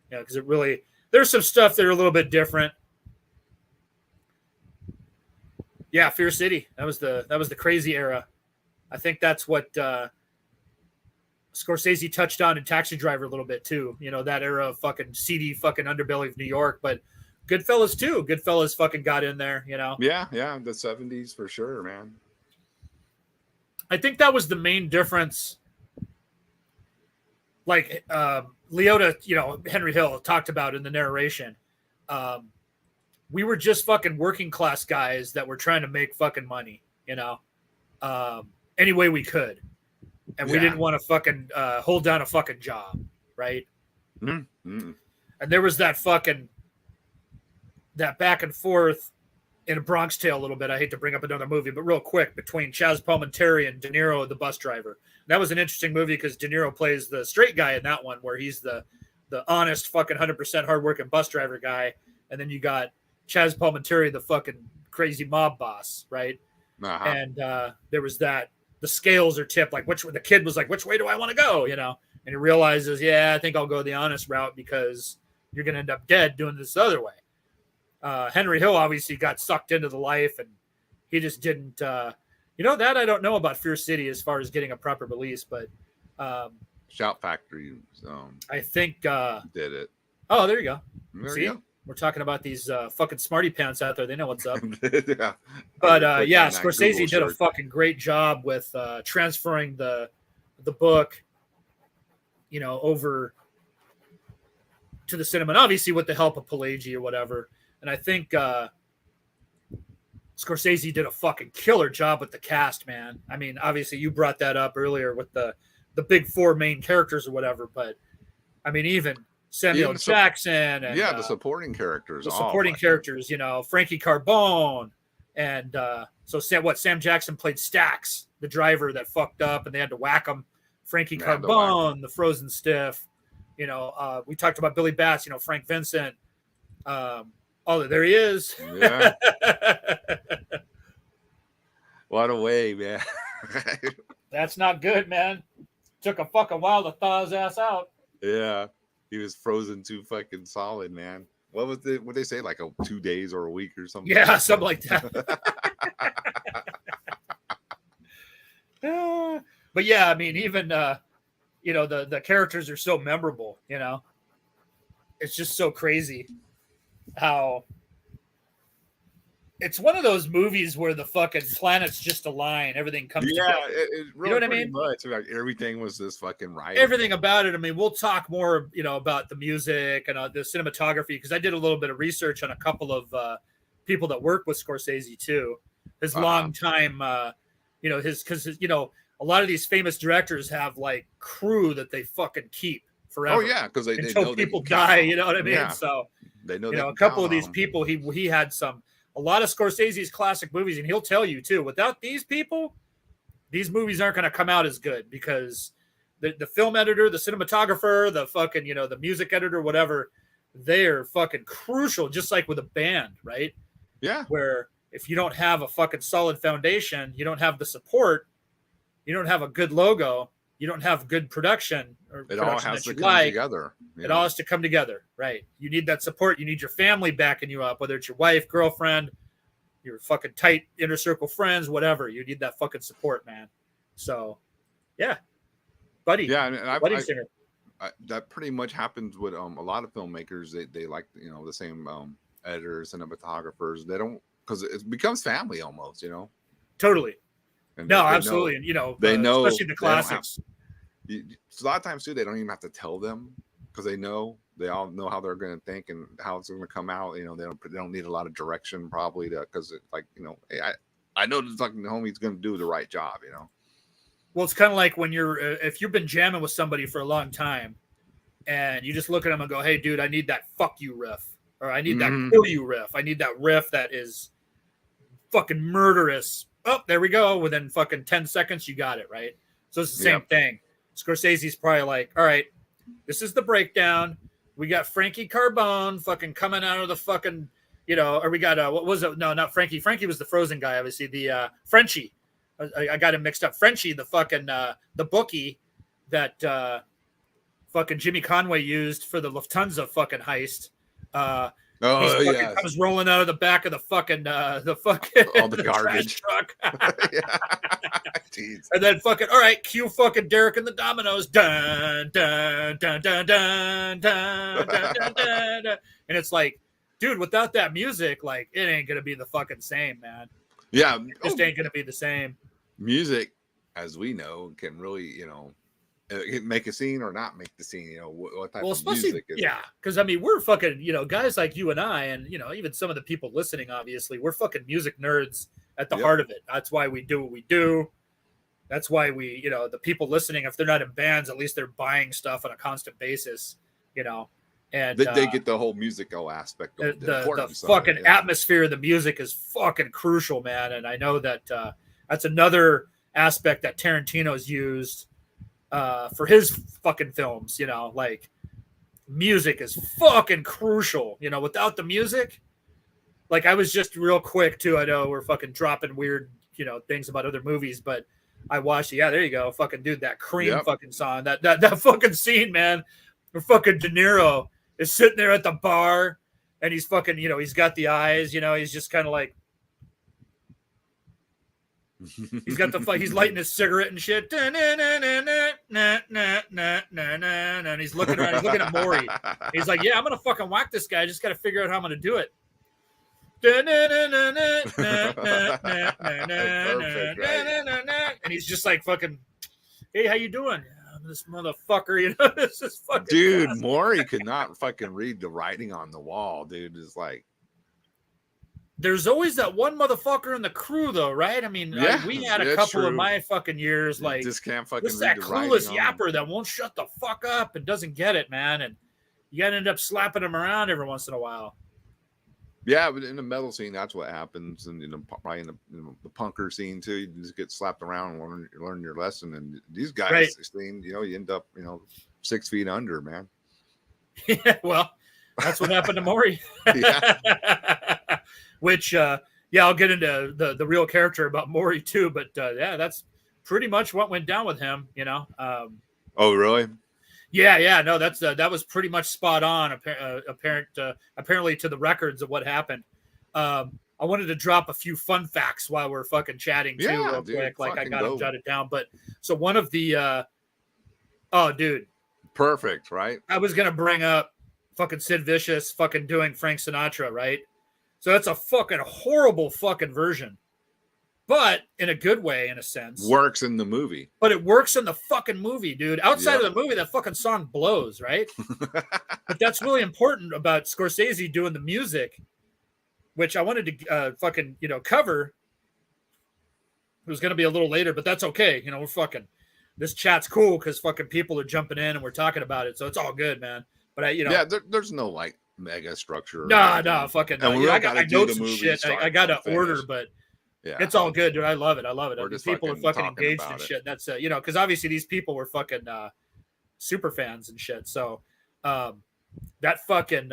C: Because it really, there's some stuff that are a little bit different. Yeah, Fear City. That was the crazy era. I think that's what Scorsese touched on in Taxi Driver a little bit too. That era of fucking seedy fucking underbelly of New York, but Goodfellas too. Goodfellas fucking got in there, Yeah,
B: the 70s for sure, man.
C: I think that was the main difference. Like Liotta, Henry Hill talked about in the narration. We were just fucking working class guys that were trying to make fucking money, any way we could. And we didn't want to fucking hold down a fucking job, right? Mm-hmm. And there was that back and forth in a Bronx Tale a little bit. I hate to bring up another movie, but real quick, between Chaz Palminteri and De Niro, the bus driver. That was an interesting movie because De Niro plays the straight guy in that one, where he's the honest fucking 100% hardworking bus driver guy. And then you got Chaz Palminteri, the fucking crazy mob boss, right? Uh-huh. And there was that, the scales are tipped, like the kid was like, which way do I want to go? And he realizes, I think I'll go the honest route because you're going to end up dead doing this other way. Henry Hill obviously got sucked into the life, and he just didn't. That I don't know about Fear City as far as getting a proper release, but
B: Shout Factory,
C: I think
B: did it.
C: Oh, there you go.
B: There
C: See,
B: you go.
C: We're talking about these fucking smarty pants out there. They know what's up.
B: Yeah.
C: But Scorsese did a fucking great job with transferring the book, over to the cinema, and obviously with the help of Pileggi or whatever. And I think Scorsese did a fucking killer job with the cast, man. I mean, obviously you brought that up earlier with the big four main characters or whatever, but I mean, even Samuel Jackson and
B: the supporting characters.
C: The supporting characters, Frankie Carbone. And Sam Jackson played Stax, the driver that fucked up and they had to whack him. Frankie Carbone, the frozen stiff. We talked about Billy Batts, Frank Vincent. There he is.
B: Yeah. What a way, man.
C: That's not good, man. Took a fucking while to thaw his ass out.
B: Yeah. He was frozen too fucking solid, man. What was it? What they say, like 2 days or a week or something?
C: Yeah, something like that. But yeah, I mean, even the characters are so memorable. It's just so crazy how it's one of those movies where the fucking planets just align, everything comes together.
B: It really,
C: you know what I mean?
B: Much. Like everything was just fucking right.
C: Everything about it. I mean, we'll talk more, about the music and the cinematography, because I did a little bit of research on a couple of people that work with Scorsese too. His long time, you know, because you know, a lot of these famous directors have like crew that they fucking keep forever.
B: Oh yeah, because they
C: until
B: know
C: people
B: they
C: die. You know what I mean?
B: Yeah.
C: So
B: they know
C: you
B: they
C: know, a
B: can
C: couple
B: count
C: of these
B: on 'em.
C: people, he had a lot of Scorsese's classic movies, and he'll tell you too. Without these people, these movies aren't going to come out as good because the film editor, the cinematographer, the fucking, you know, the music editor, whatever, they're fucking crucial. Just like with a band, right?
B: Yeah.
C: Where if you don't have a fucking solid foundation, you don't have the support, you don't have a good logo, you don't have good production or
B: It all
C: production
B: has
C: that
B: to
C: you
B: come
C: like.
B: together.
C: It all has to come together, right? You need that support. You need your family backing you up, whether it's your wife, girlfriend, your fucking tight inner circle friends, whatever. You need that fucking support, man. So, yeah, buddy.
B: Yeah, and
C: Buddy singer.
B: that pretty much happens with a lot of filmmakers. They like, you know, the same editors, cinematographers. They don't, because it becomes family almost, you know.
C: Totally.
B: And
C: No,
B: they
C: absolutely.
B: know,
C: And, you know,
B: they know,
C: especially the
B: they don't have-
C: classics.
B: a lot of times too, they don't even have to tell them because they all know how they're going to think and how it's going to come out. You know, they don't need a lot of direction probably because like, you know, hey, I know the fucking homie's going to do the right job, you know.
C: Well, it's kind of like when you're, if you've been jamming with somebody for a long time and you just look at them and go, hey, dude, I need that fuck you riff, or I need that kill you riff. I need that riff that is fucking murderous. Oh, there we go. Within fucking 10 seconds, you got it, right? So it's the same thing. Scorsese's probably like, all right, this is the breakdown. We got Frankie Carbone fucking coming out of the fucking, you know, or we got, what was it? No, not Frankie. Frankie was the Frozen guy, obviously. The Frenchie. I got him mixed up. Frenchie, the fucking, the bookie that fucking Jimmy Conway used for the Lufthansa fucking heist. He fucking comes rolling out of the back of the fucking
B: all the garbage
C: truck.
B: Yeah. Jeez.
C: And then fucking, all right, cue fucking Derek and the Dominoes. Dun, dun, dun, dun, dun, dun, dun, dun, dun, dun. And it's like, dude, without that music, like, it ain't gonna be the fucking same, man.
B: Yeah.
C: It just ain't gonna be the same.
B: Music, as we know, can really, you know, make a scene or not make the scene, you know, what type of music is.
C: Yeah, because I mean, we're fucking, you know, guys like you and I, and, you know, even some of the people listening, obviously, we're fucking music nerds at the heart of it. That's why we do what we do. That's why we, you know, the people listening, if they're not in bands, at least they're buying stuff on a constant basis, you know. And
B: they get the whole musical aspect of
C: the fucking atmosphere of the music is fucking crucial, man. And I know that that's another aspect that Tarantino's used for his fucking films, you know, like music is fucking crucial, you know. Without the music, like, I was just real quick too, I know we're fucking dropping weird, you know, things about other movies, but I watched it. Yeah, there you go. Fucking dude, that Cream fucking song, that fucking scene, man, where fucking De Niro is sitting there at the bar and he's fucking, you know, he's got the eyes, you know, he's just kind of like, he's got he's lighting his cigarette and shit. And he's looking around, he's looking at Maury. He's like, yeah, I'm going to fucking whack this guy. I just got to figure out how I'm going to do it. And he's just like, fucking, hey, how you doing? I'm this motherfucker, you know, this is fucking
B: dude,
C: awesome.
B: Maury could not fucking read the writing on the wall, dude. Is like,
C: there's always that one motherfucker in the crew, though, right? I mean, we had a couple of my fucking years, like,
B: you just can't fucking
C: this
B: read
C: that
B: the
C: clueless
B: writing
C: yapper that won't shut the fuck up and doesn't get it, man. And you gotta end up slapping him around every once in a while.
B: Yeah, but in the metal scene, that's what happens, and probably in the punker scene too. You just get slapped around and learn your lesson. And these guys, you know, you end up, you know, 6 feet under, man.
C: Yeah, well, that's what happened to Maury. Which, yeah, I'll get into the real character about Maury too. But yeah, that's pretty much what went down with him, you know.
B: Oh, really?
C: Yeah, no, that's that was pretty much spot on. Apparently to the records of what happened. I wanted to drop a few fun facts while we're fucking chatting too, real quick. Like, I got them jotted down. But so one of the, oh, dude,
B: perfect, right?
C: I was gonna bring up fucking Sid Vicious fucking doing Frank Sinatra, right? So that's a fucking horrible fucking version. But in a good way, in a sense.
B: Works in the movie.
C: But it works in the fucking movie, dude. Outside of the movie, that fucking song blows, right? But that's really important about Scorsese doing the music. which I wanted to fucking, cover. It was going to be a little later, but that's okay. We're fucking, this chat's cool because fucking people are jumping in and we're talking about it. So it's all good, man. But
B: there's no like mega structure.
C: No, fucking.
B: And we
C: I
B: got
C: notes and shit. I got to order, but
B: yeah,
C: it's all good, dude. I love it. People are fucking engaged and shit. That's because obviously these people were fucking super fans and shit. So that fucking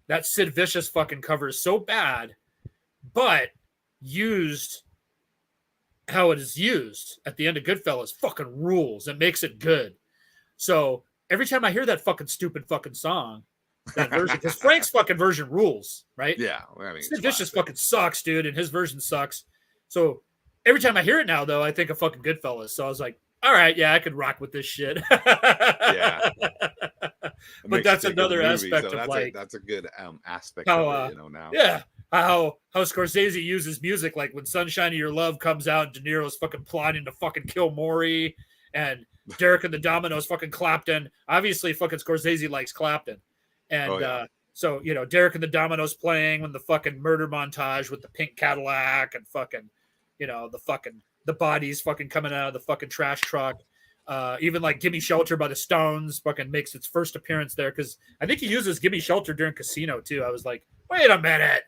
C: that Sid Vicious fucking cover is so bad, but used how it is used at the end of Goodfellas fucking rules. It makes it good. So every time I hear that fucking stupid fucking song, that version, because Frank's fucking version rules, right?
B: Yeah, I mean,
C: Sid Vicious fucking sucks, dude, and his version sucks. So every time I hear it now, though, I think of fucking Goodfellas. So I was like, all right, yeah, I could rock with this shit.
B: Yeah.
C: But that's another aspect of
B: that's a good aspect
C: how,
B: of it, now.
C: Yeah. How Scorsese uses music, like when Sunshine of Your Love comes out, De Niro's fucking plotting to fucking kill Maury, and Derek and the Dominoes fucking Clapton. Obviously, fucking Scorsese likes Clapton. And so, Derek and the Dominoes playing when the fucking murder montage with the pink Cadillac and fucking, the bodies fucking coming out of the fucking trash truck. Even like Gimme Shelter by the Stones fucking makes its first appearance there, because I think he uses Gimme Shelter during Casino too. I was like, wait a minute.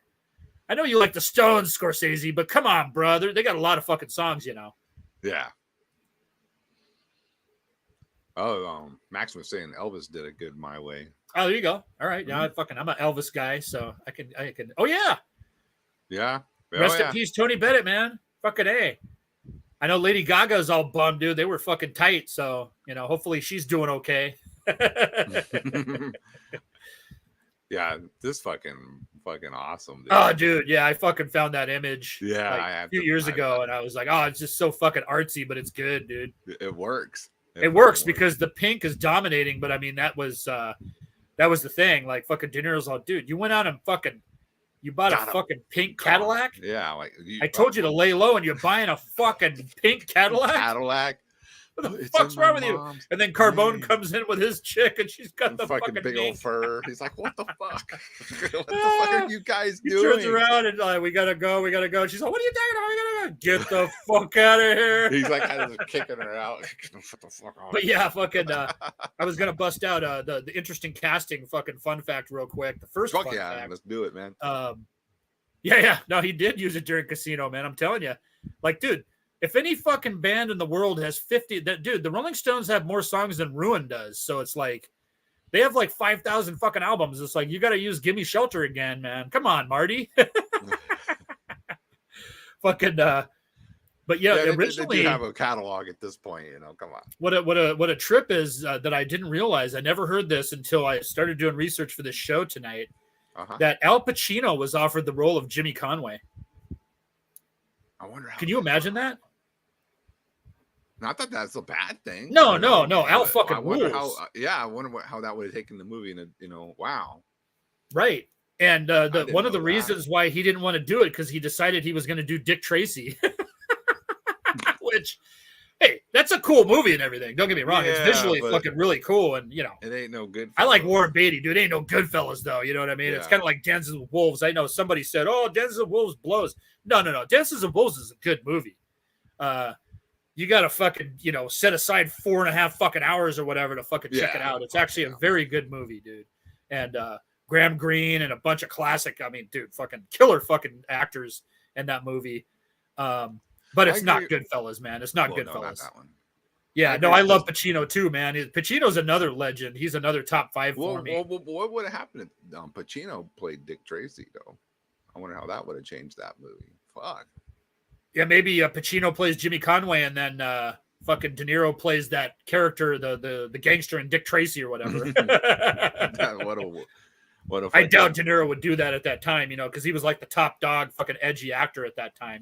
C: I know you like the Stones, Scorsese, but come on, brother. They got a lot of fucking songs,
B: Yeah. Oh, Max was saying Elvis did a good My Way.
C: Oh, there you go. All right. Yeah, I'm an Elvis guy, so I can. Oh yeah.
B: Yeah.
C: Rest in peace, Tony Bennett, man. Fucking A. I know Lady Gaga's all bummed, dude. They were fucking tight, so hopefully she's doing okay.
B: Yeah, this fucking awesome, dude.
C: Oh, dude, yeah, I fucking found that image
B: a
C: few years ago, and I was like, oh, it's just so fucking artsy, but it's good, dude.
B: It works.
C: It works because the pink is dominating, but I mean that was the thing. Like fucking De Niro's all, dude, you went out and you bought a fucking pink Cadillac?
B: Yeah, like
C: I told you to lay low, and you're buying a fucking pink Cadillac? What the fuck's wrong with you? And then Carbone comes in with his chick, and she's got the fucking
B: big old fur. He's like, "What the fuck? What the fuck are you guys doing?"
C: He turns around and like, "We gotta go." And she's like, "What are you talking about? We gotta go. Get the fuck out of here."
B: He's like kind of kicking her out. Shut the fuck off.
C: But yeah, fucking. I was gonna bust out the interesting casting fucking fun fact real quick. The first fun fact.
B: Let's do it, man.
C: Yeah. No, he did use it during Casino, man. I'm telling you, like, dude. If any fucking band in the world has 50, the Rolling Stones have more songs than Ruin does. So it's like, they have like 5,000 fucking albums. It's like, you got to use Gimme Shelter again, man. Come on, Marty. Fucking, but yeah, originally
B: they do have a catalog at this point, come on.
C: What a trip is that I didn't realize. I never heard this until I started doing research for this show tonight, that Al Pacino was offered the role of Jimmy Conway.
B: I wonder how.
C: Can you imagine that?
B: Not that that's a bad thing.
C: No. Al fucking rules.
B: I wonder how that would have taken the movie. And wow.
C: Right. And one of the reasons why he didn't want to do it, because he decided he was going to do Dick Tracy, which, hey, that's a cool movie and everything. Don't get me wrong. It's visually fucking really cool. And,
B: it ain't no good.
C: I like Warren Beatty, dude. It ain't no Goodfellas, though. You know what I mean? Yeah. It's kind of like Dances with Wolves. I know somebody said, oh, Dances with Wolves blows. No. Dances with Wolves is a good movie. You got to fucking, set aside 4.5 fucking hours or whatever to fucking check it out. It's actually a very good movie, dude. And Graham Greene and a bunch of classic, I mean, dude, fucking killer fucking actors in that movie. But it's not Goodfellas, man. It's not Goodfellas.
B: No, not that one.
C: Yeah, I love Pacino too, man. Pacino's another legend. He's another top 5 for me.
B: What would have happened if Pacino played Dick Tracy, though? I wonder how that would have changed that movie. Fuck.
C: Yeah, maybe Pacino plays Jimmy Conway, and then fucking De Niro plays that character, the gangster in Dick Tracy or whatever.
B: What a
C: I doubt De Niro would do that at that time, because he was like the top dog, fucking edgy actor at that time,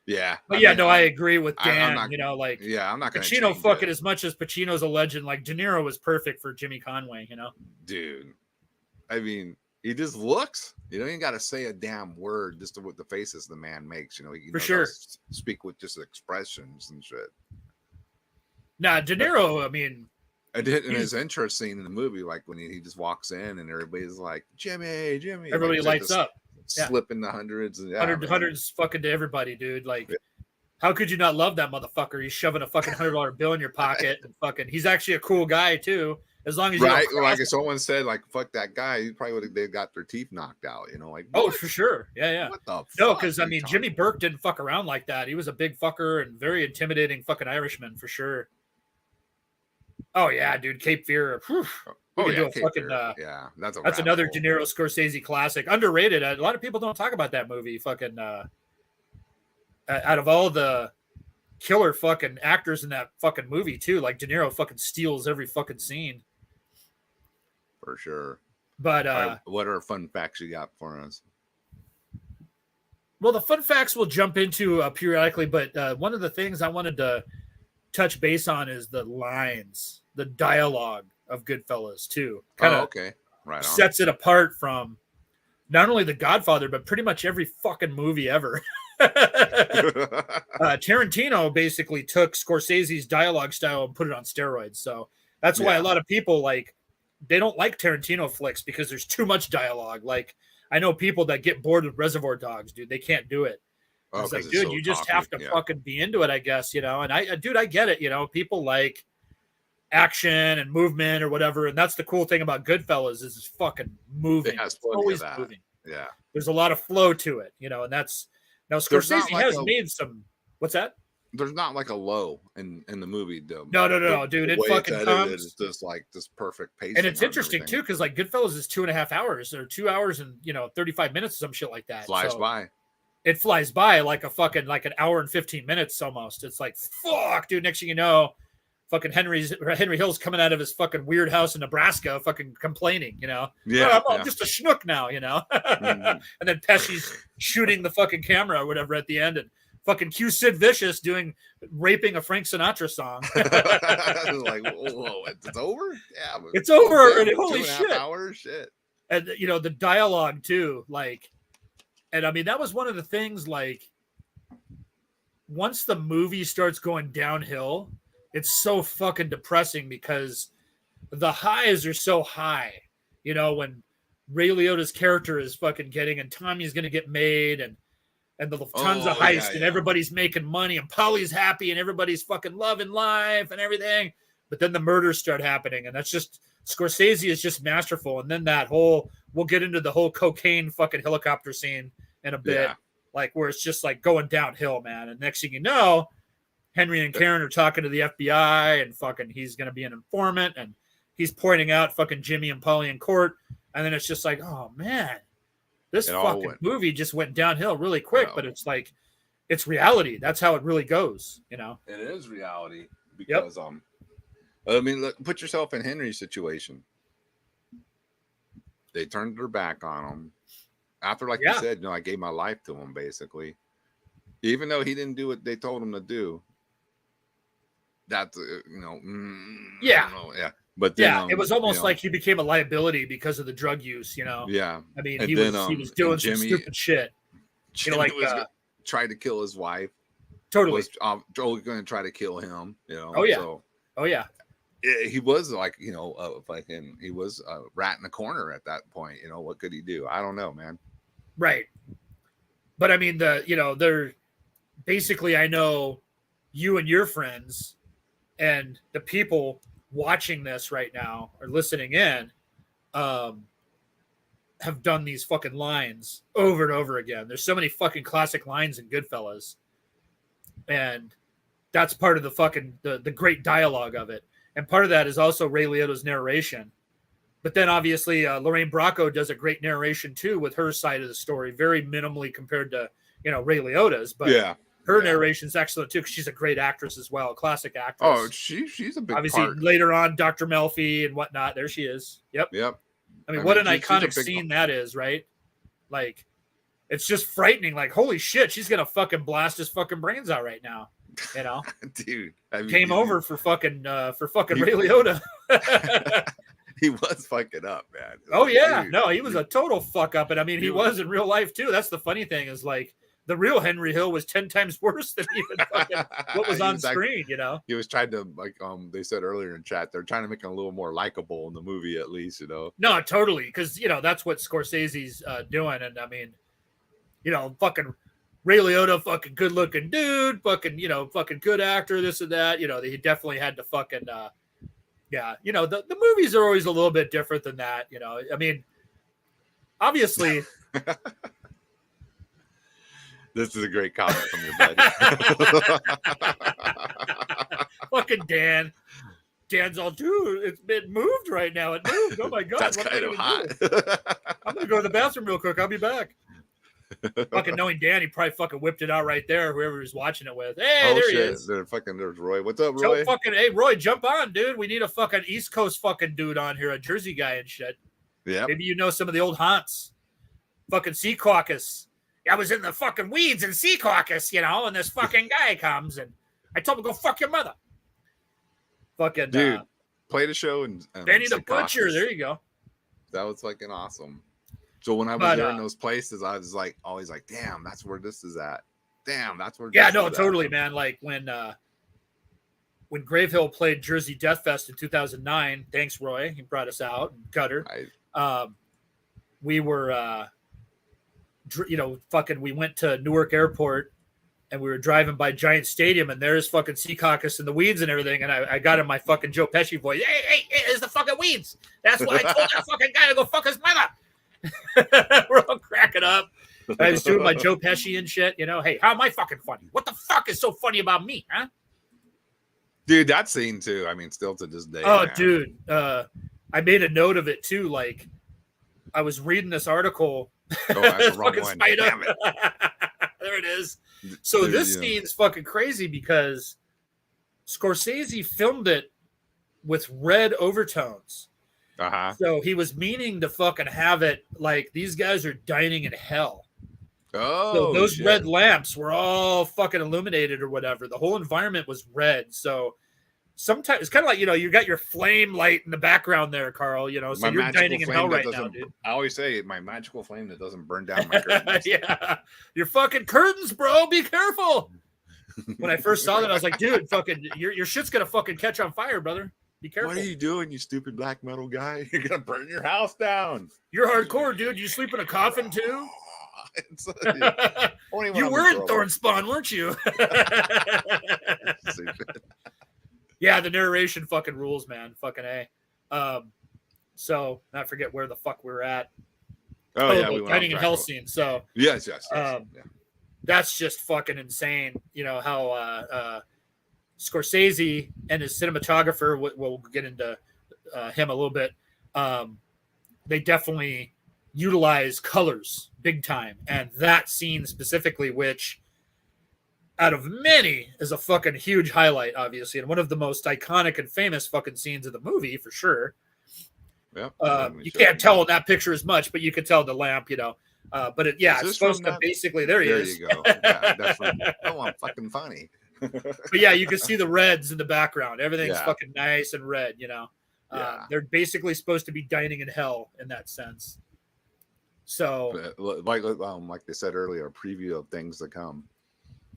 B: Yeah.
C: But I agree with Dan. I'm not going
B: to.
C: Pacino fucking, as much as Pacino's a legend, like De Niro was perfect for Jimmy Conway,
B: Dude, I mean, he just looks. You don't even got to say a damn word, just with the faces the man makes. He
C: for sure
B: speak with just expressions and shit.
C: Nah, De Niro. I mean,
B: I did, and it's interesting in the movie, like when he just walks in and everybody's like, Jimmy, Jimmy.
C: Everybody
B: like,
C: lights up.
B: Slip in the hundreds. And,
C: hundreds fucking to everybody, dude. Like, how could you not love that motherfucker? He's shoving a fucking $100 bill in your pocket. And fucking, he's actually a cool guy, too. As long as you
B: right, like if someone said, like, fuck that guy, he probably would have, they got their teeth knocked out, you know, like,
C: what? Oh, for sure. Yeah.
B: What the
C: no, because I mean, Jimmy Burke didn't fuck around like that. He was a big fucker and very intimidating fucking Irishman for sure. Oh yeah, dude, Cape Fear. Whew.
B: Cape Fear. Yeah, that's
C: another De Niro Scorsese classic, underrated. A lot of people don't talk about that movie. Fucking out of all the killer fucking actors in that fucking movie too, like De Niro fucking steals every fucking scene.
B: For sure.
C: But
B: what are fun facts you got for us?
C: Well, the fun facts we'll jump into periodically, but one of the things I wanted to touch base on is the lines, the dialogue of Goodfellas too.
B: Okay, right.
C: Sets it apart from not only The Godfather, but pretty much every fucking movie ever. Tarantino basically took Scorsese's dialogue style and put it on steroids. So that's why a lot of people they don't like Tarantino flicks because there's too much dialogue. Like, I know people that get bored with Reservoir Dogs, dude. They can't do it. It's like, dude, you just have to fucking be into it, I guess, you know. And I get it, you know. People like action and movement or whatever, and that's the cool thing about Goodfellas is it's fucking moving. It's always moving.
B: Yeah,
C: there's a lot of flow to it, you know. And that's now Scorsese has made some. What's that?
B: There's not like a low in the movie, though.
C: No, dude. It fucking comes.
B: It's just like this perfect pace.
C: And it's interesting too, because like Goodfellas is 2.5 hours or 2 hours and 35 minutes or some shit like that.
B: Flies by.
C: It flies by like a fucking like an hour and 15 minutes almost. It's like, fuck, dude. Next thing you know, fucking Henry Hill's coming out of his fucking weird house in Nebraska, fucking complaining, you know.
B: Yeah,
C: I'm just a schnook now, you know. And then Pesci's shooting the fucking camera or whatever at the end, and fucking Q Sid Vicious raping a Frank Sinatra song.
B: Like, whoa, it's over? Yeah,
C: it's over already. Holy shit!
B: 2.5 hours, shit.
C: And the dialogue too, like, and I mean that was one of the things. Like, once the movie starts going downhill, it's so fucking depressing because the highs are so high. You know, when Ray Liotta's character is fucking getting, and Tommy's gonna get made, and the tons of heist, and everybody's making money, and Polly's happy, and everybody's fucking loving life and everything. But then the murders start happening, and that's just Scorsese is just masterful. And then we'll get into the whole cocaine fucking helicopter scene in a bit, like where it's just like going downhill, man. And next thing you know, Henry and Karen are talking to the FBI, and fucking he's gonna be an informant, and he's pointing out fucking Jimmy and Polly in court, and then it's just like, oh man. This fucking movie just went downhill really quick, but it's like, it's reality. That's how it really goes, you know?
B: It is reality because, I mean, look, put yourself in Henry's situation. They turned their back on him. After, like you said, I gave my life to him, basically. Even though he didn't do what they told him to do. That's,
C: yeah.
B: But then,
C: it was almost like he became a liability because of the drug use, you know.
B: Yeah,
C: I mean, he was doing some stupid shit.
B: Jimmy was tried to kill his wife.
C: Totally,
B: was going to try to kill him. You know.
C: Oh yeah.
B: So, he was like, he was a rat in the corner at that point. You know, what could he do? I don't know, man.
C: Right, but I mean, they're basically. I know you and your friends and the people watching this right now or listening in have done these fucking lines over and over again. There's so many fucking classic lines in Goodfellas, and that's part of the fucking the great dialogue of it. And part of that is also Ray Liotta's narration, but then obviously Lorraine Bracco does a great narration too with her side of the story, very minimally compared to Ray Liotta's, but her narration's excellent too, because she's a great actress as well, classic actress.
B: Oh, she's a big
C: obviously
B: part.
C: Later on, Dr. Melfi and whatnot. There she is. Yep. I mean, what an iconic scene that is, right? Like, it's just frightening. Like, holy shit, she's gonna fucking blast his fucking brains out right now. You know,
B: dude. I mean,
C: Game over for fucking Ray Liotta.
B: He was fucking up, man.
C: Oh yeah, dude. No, he was a total fuck up, and I mean, he was in real life too. That's the funny thing is like. the real Henry Hill was 10 times worse than even fucking what was on screen, you know?
B: He was trying to, like, they said earlier in chat, they're trying to make him a little more likable in the movie, at least, you know?
C: No, totally. Because, you know, that's what Scorsese's doing. And I mean, you know, fucking Ray Liotta, fucking good looking dude, fucking, you know, fucking good actor, this and that. You know, he definitely had to fucking, yeah, you know, the movies are always a little bit different than that, you know? I mean, obviously.
B: This is a great comment from your buddy.
C: Fucking Dan. Dan's all, dude, it's been moved right now. It moved. Oh my God.
B: That's kind of hot.
C: I'm going to go to the bathroom real quick. I'll be back. Fucking knowing Dan, he probably fucking whipped it out right there, whoever was watching it with. Hey, there he is.
B: There's Roy. What's up, Roy?
C: Hey, Roy, jump on, dude. We need a fucking East Coast fucking dude on here, a Jersey guy and shit.
B: Yeah.
C: Maybe you know some of the old haunts. Fucking Sea Caucus. I was in the fucking weeds in Sea Caucus, you know, and this fucking guy comes and I told him to go fuck your mother. Fucking
B: dude, play the show and
C: Benny the Butcher. There you go.
B: That was fucking awesome. So when I was there in those places, I was like always like, damn, that's where this is at. Damn, that's where.
C: Yeah, no, totally, man. Like when Gravehill played Jersey Death Fest in 2009. Thanks, Roy. He brought us out. Gutter. We were. You know, fucking, we went to Newark Airport and we were driving by Giant Stadium and there's fucking Sea Caucus and the weeds and everything. And I got in my fucking Joe Pesci voice. Hey, there's the fucking weeds. That's why I told that fucking guy to go fuck his mother. We're all cracking up. I was doing my Joe Pesci and shit, you know. Hey, how am I fucking funny? What the fuck is so funny about me, huh?
B: Dude, that scene too. I mean, still to this day.
C: Oh,
B: man.
C: Dude. I made a note of it too. Like, I was reading this article.
B: Oh, that's the wrong one. Damn it.
C: There it is. So this scene's fucking crazy because Scorsese filmed it with red overtones.
B: Uh-huh.
C: So he was meaning to fucking have it like these guys are dining in hell.
B: Oh,
C: so those red lamps were all fucking illuminated or whatever. The whole environment was red. So sometimes it's kind of like, you know, you got your flame light in the background there, Carl, you know, so you're dining in hell right now, dude.
B: I always say my magical flame that doesn't burn down my curtains.
C: Yeah. Your fucking curtains, bro. Be careful. When I first saw that, I was like, dude, fucking, your shit's going to fucking catch on fire, brother. Be careful.
B: What are you doing, you stupid black metal guy? You're going to burn your house down.
C: You're hardcore, dude. You sleep in a coffin, too?
B: You
C: were in Thornspawn, weren't you? Yeah, the narration fucking rules, man. Fucking A. So I forget where the fuck we're at.
B: Oh yeah, we
C: went dining in hell scene. So
B: yes.
C: That's just fucking insane. You know how Scorsese and his cinematographer. We'll get into him a little bit. They definitely utilize colors big time, and that scene specifically, which out of many is a fucking huge highlight, obviously, and one of the most iconic and famous fucking scenes of the movie for sure.
B: Yep.
C: You can't tell in that picture as much, but you can tell the lamp, you know. But it's supposed to basically. There he is.
B: You go. Yeah, that's I'm fucking funny.
C: But yeah, you can see the reds in the background. Everything's fucking nice and red, you know. They're basically supposed to be dining in hell in that sense. So,
B: like they said earlier, a preview of things to come.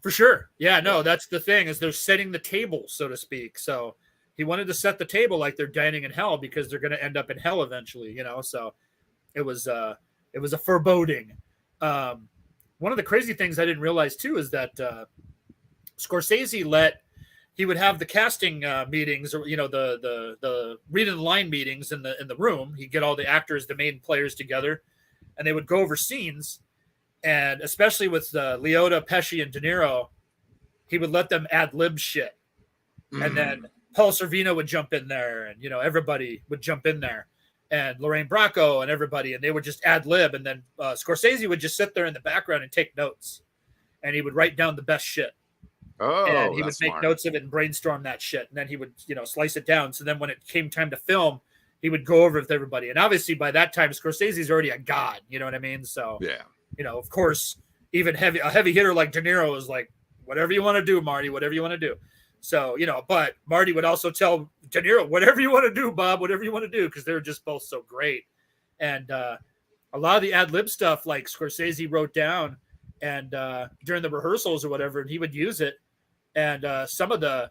C: For sure. Yeah, no, that's the thing is they're setting the table, so to speak. So he wanted to set the table like they're dining in hell because they're going to end up in hell eventually, you know? So it was a foreboding. One of the crazy things I didn't realize too, is that Scorsese he would have the casting meetings or, you know, the reading the line meetings in the room. He'd get all the actors, the main players together, and they would go over scenes. And especially with Liotta, Pesci, and De Niro, he would let them ad-lib shit. Mm-hmm. And then Paul Sorvino would jump in there, and, you know, everybody would jump in there. And Lorraine Bracco and everybody, and they would just ad-lib. And then Scorsese would just sit there in the background and take notes. And he would write down the best shit.
B: Oh,
C: and he would make
B: smart.
C: notes of it and brainstorm that shit. And then he would, you know, slice it down. So then when it came time to film, he would go over it with everybody. And obviously by that time, Scorsese's already a god. You know what I mean? So,
B: yeah.
C: You know, of course, even a heavy hitter like De Niro is like, whatever you want to do, Marty, whatever you want to do. So, you know, but Marty would also tell De Niro, whatever you want to do, Bob, whatever you want to do, because they're just both so great. And a lot of the ad-lib stuff, like Scorsese wrote down, and during the rehearsals or whatever, and he would use it. And some of the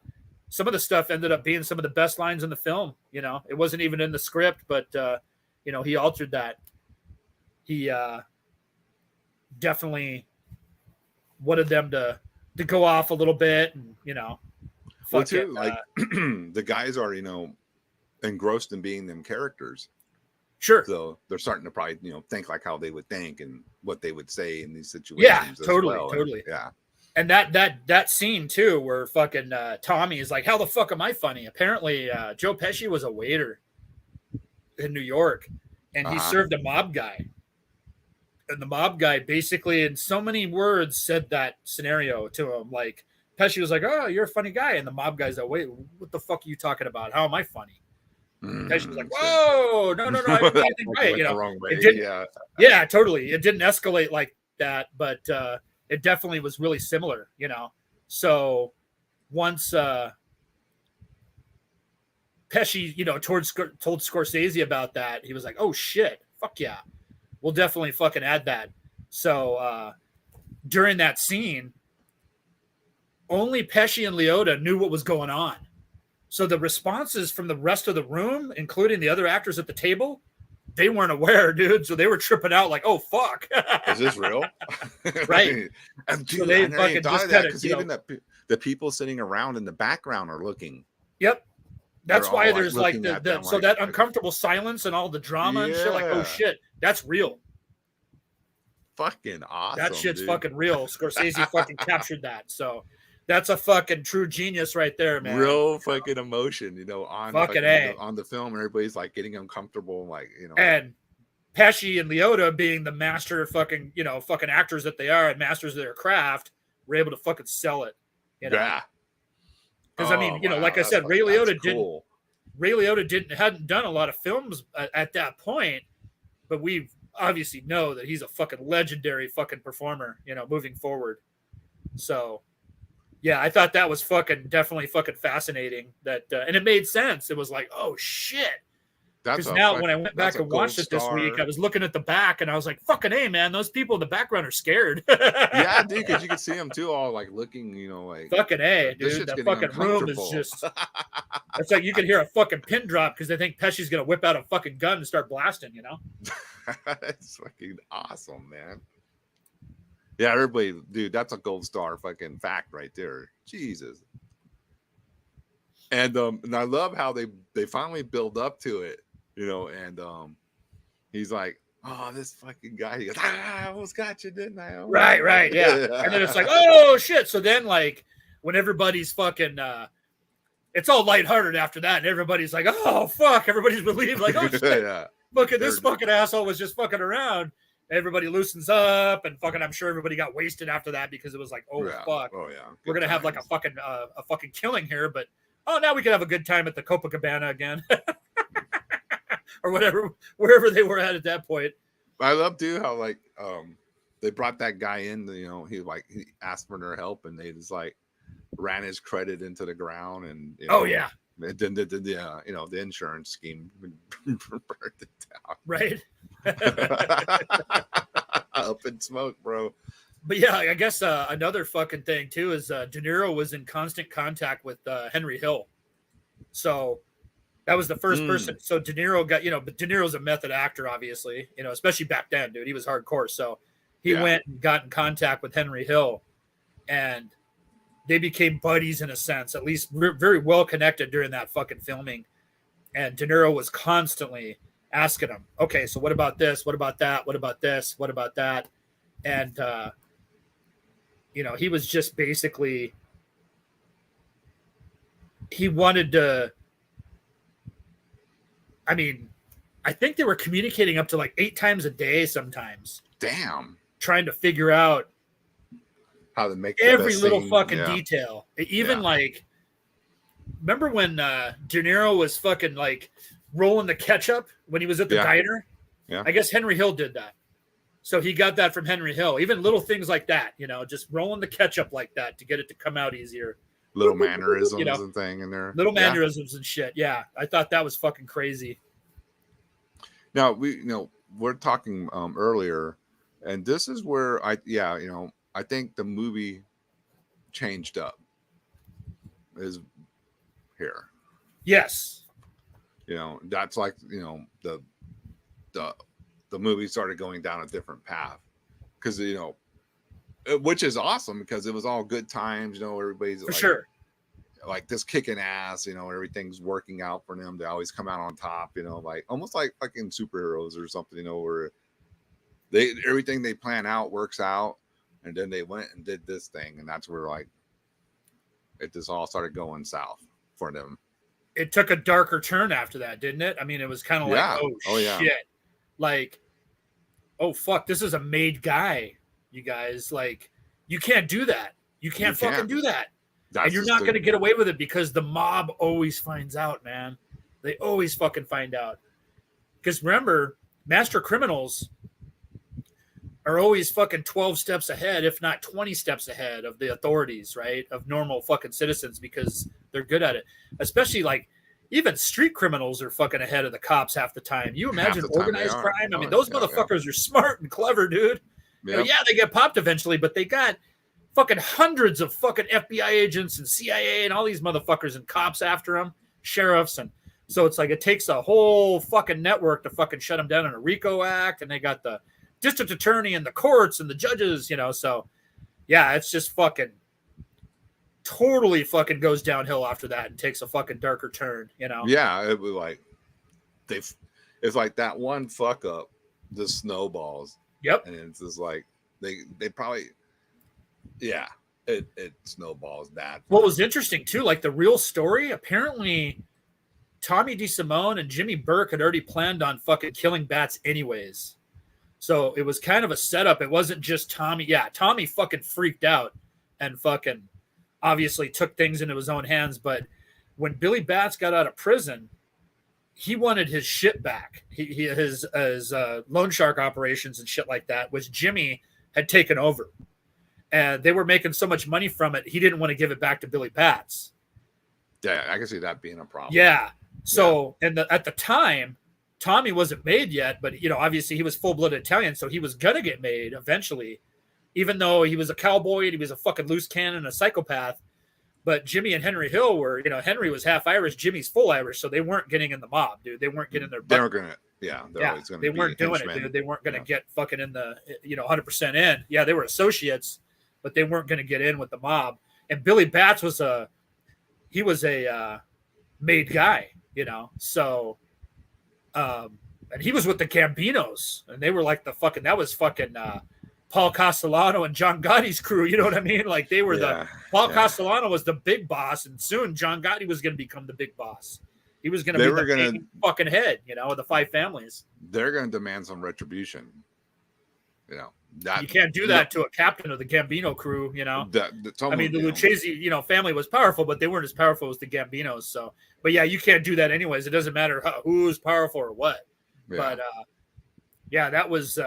C: stuff ended up being some of the best lines in the film. You know, it wasn't even in the script, but you know, he altered that. He definitely wanted them to go off a little bit, and you know,
B: well, too, like the guys are, you know, engrossed in being them characters.
C: Sure.
B: So they're starting to probably, you know, think like how they would think and what they would say in these situations.
C: Yeah,
B: as
C: totally,
B: well.
C: totally.
B: And, yeah.
C: And that scene too, where fucking Tommy is like, "How the fuck am I funny?" Apparently, Joe Pesci was a waiter in New York, and he served a mob guy. And the mob guy basically, in so many words, said that scenario to him. Like Pesci was like, "Oh, you're a funny guy," and the mob guy's like, "Wait, what the fuck are you talking about? How am I funny?" Pesci was like, "Whoa, no, I didn't do anything right." You know, it didn't, yeah, totally. It didn't escalate like that, but it definitely was really similar, you know. So once Pesci, you know, told Scorsese about that, he was like, "Oh shit, fuck yeah, we'll definitely fucking add that." So during that scene, only Pesci and Liotta knew what was going on. So the responses from the rest of the room, including the other actors at the table, they weren't aware, dude. So they were tripping out like, "Oh fuck,
B: is this real?"
C: Right.
B: And dude,
C: so they fucking just had
B: because even the people sitting around in the background are looking.
C: Yep. That's why there's like
B: so
C: that uncomfortable silence and all the drama and shit. Like, oh shit, that's real.
B: Fucking awesome.
C: That shit's
B: dude.
C: fucking real. Scorsese fucking captured that. So that's a fucking true genius right there, man.
B: Real fucking emotion, you know, on the film, and everybody's like getting uncomfortable, like, you know.
C: And Pesci and Liotta, being the master fucking, you know, fucking actors that they are and masters of their craft, were able to fucking sell it. You know? Yeah. Because I mean, you know, like I said, Ray Liotta hadn't done a lot of films at that point, but we obviously know that he's a fucking legendary fucking performer, you know, moving forward. So yeah, I thought that was definitely fucking fascinating. That and it made sense. It was like, oh shit. Because now when I went back and watched it this week, I was looking at the back and I was like, fucking A, man, those people in the background are scared.
B: Yeah, dude, because you can see them too, all like looking, you know, like
C: fucking A, dude. That fucking room is just it's like you can hear a fucking pin drop because they think Pesci's gonna whip out a fucking gun and start blasting, you know?
B: That's fucking awesome, man. Yeah, everybody, dude, that's a gold star fucking fact right there. Jesus. And I love how they finally build up to it, you know, and he's like, "Oh, this fucking guy," he goes, "I almost got you, didn't I?"
C: Right, yeah. And then it's like, oh shit. So then like when everybody's fucking it's all lighthearted after that, and everybody's like, "Oh fuck," everybody's relieved, like, "Oh shit,
B: yeah.
C: Look at this fucking asshole was just fucking around." Everybody loosens up, and fucking, I'm sure everybody got wasted after that because it was like, oh yeah. Fuck,
B: oh yeah,
C: we're gonna have like a fucking killing here, but oh, now we can have a good time at the Copacabana again, or whatever, wherever they were at that point.
B: I love too how like they brought that guy in, you know, he asked for their help, and they just like ran his credit into the ground, and you know,
C: oh yeah,
B: then you know, the insurance scheme burned it down,
C: right.
B: Up in smoke, bro.
C: But yeah, I guess another fucking thing too is De Niro was in constant contact with Henry Hill, so that was the first person. So De Niro got, you know, but De Niro's a method actor, obviously, you know, especially back then, dude. He was hardcore, so he went and got in contact with Henry Hill, and they became buddies in a sense, at least very well connected during that fucking filming. And De Niro was constantly asking him, okay, so what about this? What about that? What about this? What about that? And, you know, he was just basically, he wanted to, I mean, I think they were communicating up to like 8 times a day sometimes.
B: Damn.
C: Trying to figure out
B: how to make
C: every little fucking detail. Even like, remember when De Niro was fucking like rolling the ketchup when he was at the diner?
B: Yeah.
C: I guess Henry Hill did that. So he got that from Henry Hill. Even little things like that, you know, just rolling the ketchup like that to get it to come out easier.
B: Little mannerisms, you know, and thing in there.
C: Little mannerisms and shit. Yeah. I thought that was fucking crazy.
B: Now we're talking earlier, and this is where I think the movie changed up is here.
C: Yes.
B: You know, that's like, the movie started going down a different path because, which is awesome because it was all good times. Everybody's
C: For sure.
B: Like this kicking ass, everything's working out for them. They always come out on top, like almost like fucking superheroes or something, where everything they plan out works out. And then they went and did this thing. And that's where like it just all started going south for them.
C: It took a darker turn after that, didn't it? I mean, it was kind of like, shit. Like, oh, fuck, this is a made guy, you guys. Like, you can't do that. You can't fucking do that. And you're not going to get away with it because the mob always finds out, man. They always fucking find out. Because remember, master criminals are always fucking 12 steps ahead, if not 20 steps ahead of the authorities, right? Of normal fucking citizens because they're good at it. Especially like even street criminals are fucking ahead of the cops half the time. You imagine organized crime? I mean, those motherfuckers are smart and clever, dude. Yep. They get popped eventually, but they got fucking hundreds of fucking FBI agents and CIA and all these motherfuckers and cops after them, sheriffs. And so it's like it takes a whole fucking network to fucking shut them down in a RICO Act. And they got the district attorney and the courts and the judges, so yeah, it's just fucking totally fucking goes downhill after that and takes a fucking darker turn,
B: Yeah, it was like it's like that one fuck up, the snowballs.
C: Yep.
B: And it's just like they probably it snowballs that.
C: What was interesting too, like the real story, apparently Tommy DeSimone and Jimmy Burke had already planned on fucking killing bats anyways. So it was kind of a setup. It wasn't just Tommy. Yeah, Tommy fucking freaked out and fucking obviously took things into his own hands. But when Billy Bats got out of prison, he wanted his shit back. His loan shark operations and shit like that, which Jimmy had taken over. And they were making so much money from it, he didn't want to give it back to Billy Bats.
B: Yeah, I can see that being a problem.
C: Yeah. So at the time, Tommy wasn't made yet, but obviously he was full-blooded Italian, so he was gonna get made eventually, even though he was a cowboy and he was a fucking loose cannon, a psychopath. But Jimmy and Henry Hill were, Henry was half Irish, Jimmy's full Irish, so they weren't getting in the mob, dude. They weren't getting their.
B: They were gonna,
C: they weren't doing it, dude. They weren't gonna get fucking in the, 100% in. Yeah, they were associates, but they weren't gonna get in with the mob. And Billy Bats was a made guy, so. And he was with the Gambinos, and they were like that was fucking Paul Castellano and John Gotti's crew. You know what I mean? Like they were Castellano was the big boss, and soon John Gotti was going to become the big boss. He was going to be the fucking head, of the five families.
B: They're going to demand some retribution.
C: You can't do that to a captain of the Gambino crew, I mean, the Lucchese, family was powerful, but they weren't as powerful as the Gambinos. So, but yeah, you can't do that anyways. It doesn't matter who's powerful or what. Yeah. But that was.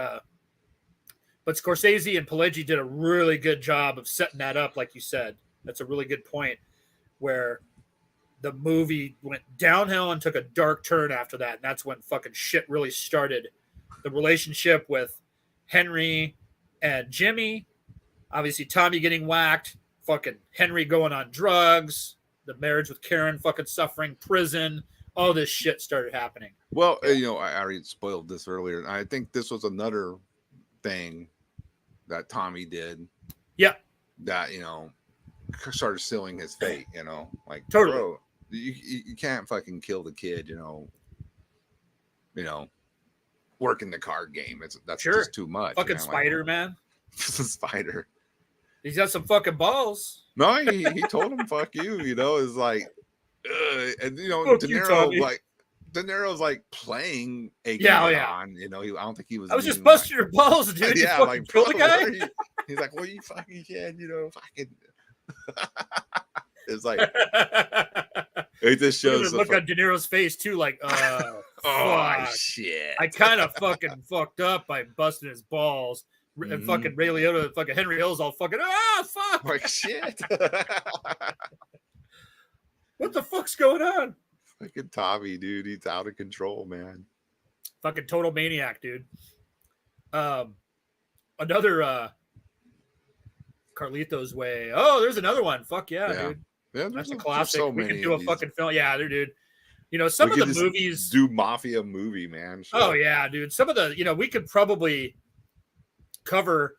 C: But Scorsese and Pileggi did a really good job of setting that up, like you said. That's a really good point, where the movie went downhill and took a dark turn after that, and that's when fucking shit really started. The relationship with Henry and Jimmy, obviously Tommy getting whacked, fucking Henry going on drugs, the marriage with Karen fucking suffering, prison, all this shit started happening.
B: Well, I already spoiled this earlier. I think this was another thing that Tommy did.
C: Yeah.
B: That, started sealing his fate, like
C: totally.
B: Bro, you can't fucking kill the kid, working the card game. That's just too much.
C: Fucking Spider, man.
B: Spider.
C: He's got some fucking balls.
B: No, he told him fuck you, it's like and De Niro's like playing a game on, I don't think he was.
C: I was just busting your balls, dude.
B: Yeah,
C: you
B: like
C: kill the guy.
B: He's like, well, you fucking can, fucking. It's like it just shows.
C: Look on De Niro's face too, like,
B: oh shit!
C: I kind of fucking fucked up by busting his balls. And fucking Ray Liotta, fucking Henry Hill's all fucking fuck,
B: like shit.
C: What the fuck's going on?
B: Fucking Tommy, dude, he's out of control, man.
C: Fucking total maniac, dude. Another Carlito's Way. Oh, there's another one. Fuck yeah, dude.
B: Yeah,
C: That's a
B: there's
C: classic.
B: so
C: We
B: many
C: could do a
B: these.
C: fucking film. Yeah, dude. You know, some
B: We
C: of
B: could
C: the
B: just
C: movies.
B: do mafia movie, man. Shit.
C: Oh yeah, dude. Some of the, you know, we could probably cover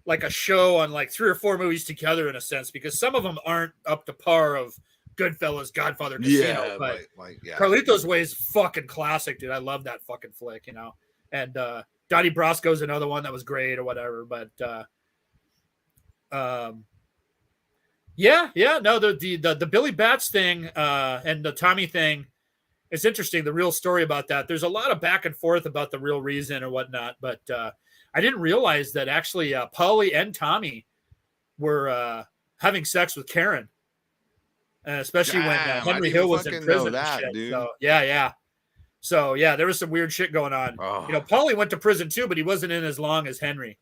C: like a show on like 3 or 4 movies together in a sense, because some of them aren't up to par of Goodfellas, Godfather, Casino, but
B: yeah.
C: Carlito's Way is fucking classic, dude. I love that fucking flick, you know. And Donnie Brasco's another one that was great or whatever, but no, the Billy Bats thing and the Tommy thing is interesting. The real story about that. There's a lot of back and forth about the real reason or whatnot, but I didn't realize that actually Paulie and Tommy were having sex with Karen, especially when Henry Hill was in prison. Dude. So yeah. So yeah, there was some weird shit going on.
B: Oh.
C: You know, Paulie went to prison too, but he wasn't in as long as Henry.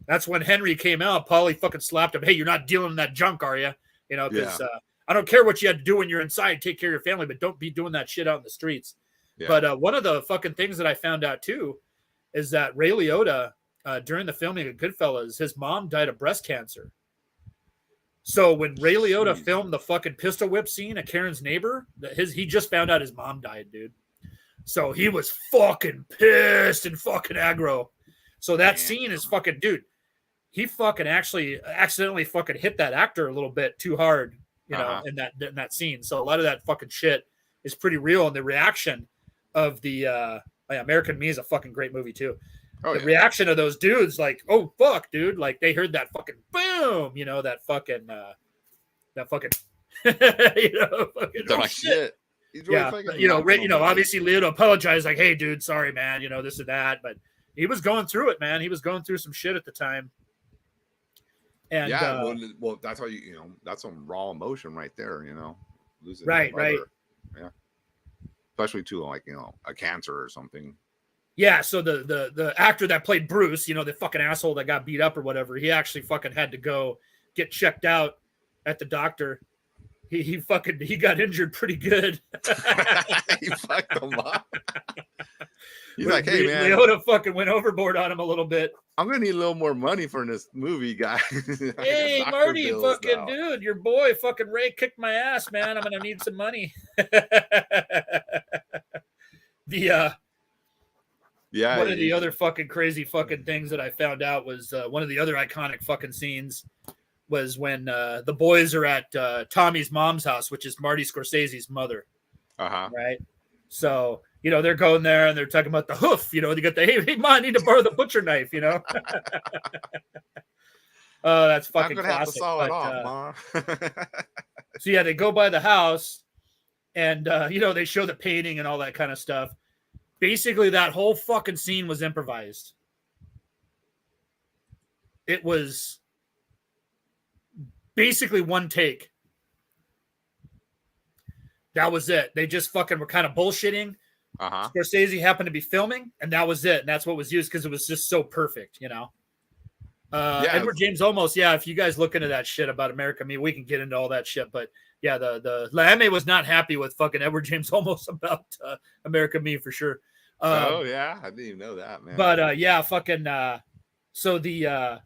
C: That's when Henry came out. Paulie fucking slapped him. Hey, you're not dealing in that junk, are you? You know, because I don't care what you had to do when you're inside. Take care of your family, but don't be doing that shit out in the streets. Yeah. But one of the fucking things that I found out too is that Ray Liotta, during the filming of Goodfellas, his mom died of breast cancer. So when Ray Liotta filmed the fucking pistol whip scene at Karen's neighbor, he just found out his mom died, dude. So he was fucking pissed and fucking aggro. So that scene is fucking, dude, he fucking actually accidentally fucking hit that actor a little bit too hard, you know, in that scene. So a lot of that fucking shit is pretty real. And the reaction of the American Me is a fucking great movie too. The reaction of those dudes, like, oh fuck, dude, like they heard that fucking boom, you know, that fucking you know, fucking
B: oh shit.
C: Really, you know, obviously Liotta apologized, like, hey dude, sorry man, you know, this and that, but he was going through it, man. He was going through some shit at the time. And
B: well, that's how you know, that's some raw emotion right there, you know. Losing
C: right.
B: Yeah. Especially to like, you know, a cancer or something.
C: Yeah, so the actor that played Bruce, you know, the fucking asshole that got beat up or whatever, he actually fucking had to go get checked out at the doctor. He got injured pretty good.
B: He fucked him up. He's like, hey man,
C: Liotta fucking went overboard on him a little bit.
B: I'm gonna need a little more money for this movie, guy.
C: Hey Marty, fucking dude, your boy fucking Ray kicked my ass, man. I'm gonna need some money. One of the other fucking crazy fucking things that I found out was one of the other iconic fucking scenes was when the boys are at Tommy's mom's house, which is Marty Scorsese's mother. Right. So, you know, they're going there and they're talking about the hoof, you know, they got the, hey, Mom, I need to borrow the butcher knife, you know? Oh, that's fucking classic. Have to saw it off, Mom. So yeah, they go by the house and, you know, they show the painting and all that kind of stuff. Basically, that whole fucking scene was improvised. It was basically one take. That was it. They just fucking were kind of bullshitting. Scorsese happened to be filming, and that was it. And that's what was used because it was just so perfect, you know? Edward James Olmos, if you guys look into that shit about America Me, we can get into all that shit. But yeah, the Lame was not happy with fucking Edward James Olmos about America Me for sure.
B: I didn't even know that, man.
C: But so the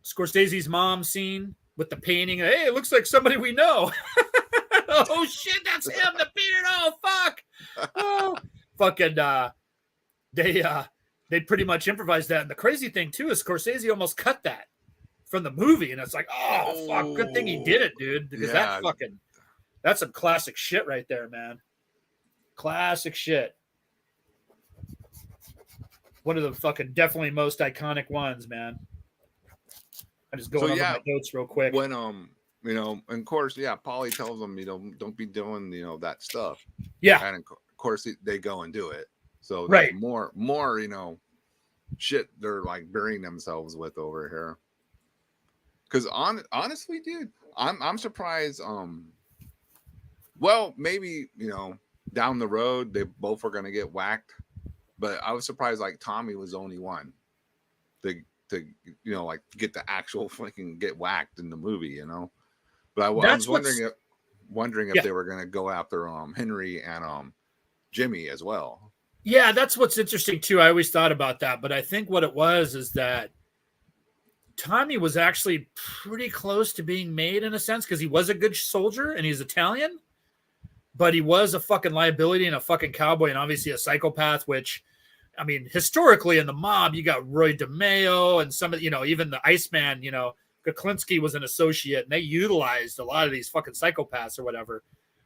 C: Scorsese's mom scene with the painting, hey, it looks like somebody we know. Oh shit, that's him, the beard. Oh fuck. Oh fucking they pretty much improvised that. And the crazy thing too is Scorsese almost cut that from the movie, and it's like, oh fuck, good thing he did it, dude, because that's some classic shit right there, man. Classic shit. One of the fucking definitely most iconic ones, man. I just go over my notes real quick.
B: When you know, and of course, Paulie tells them, you know, don't be doing, you know, that stuff.
C: Yeah.
B: And of course they go and do it. So
C: right.
B: more, you know, shit they're like burying themselves with over here. Because honestly, dude, I'm surprised. Well, maybe, you know, down the road they both are gonna get whacked, but I was surprised like Tommy was the only one to you know, like get the actual fucking get whacked in the movie, you know. But I was wondering if they were gonna go after Henry and Jimmy as well. Yeah,
C: that's what's interesting too. I always thought about that, but I think what it was is that Tommy was actually pretty close to being made in a sense because he was a good soldier and he's Italian, but he was a fucking liability and a fucking cowboy and obviously a psychopath, which, I mean, historically in the mob, you got Roy DeMeo and some of, even the Iceman, Kuklinski was an associate and they utilized a lot of these fucking psychopaths or whatever.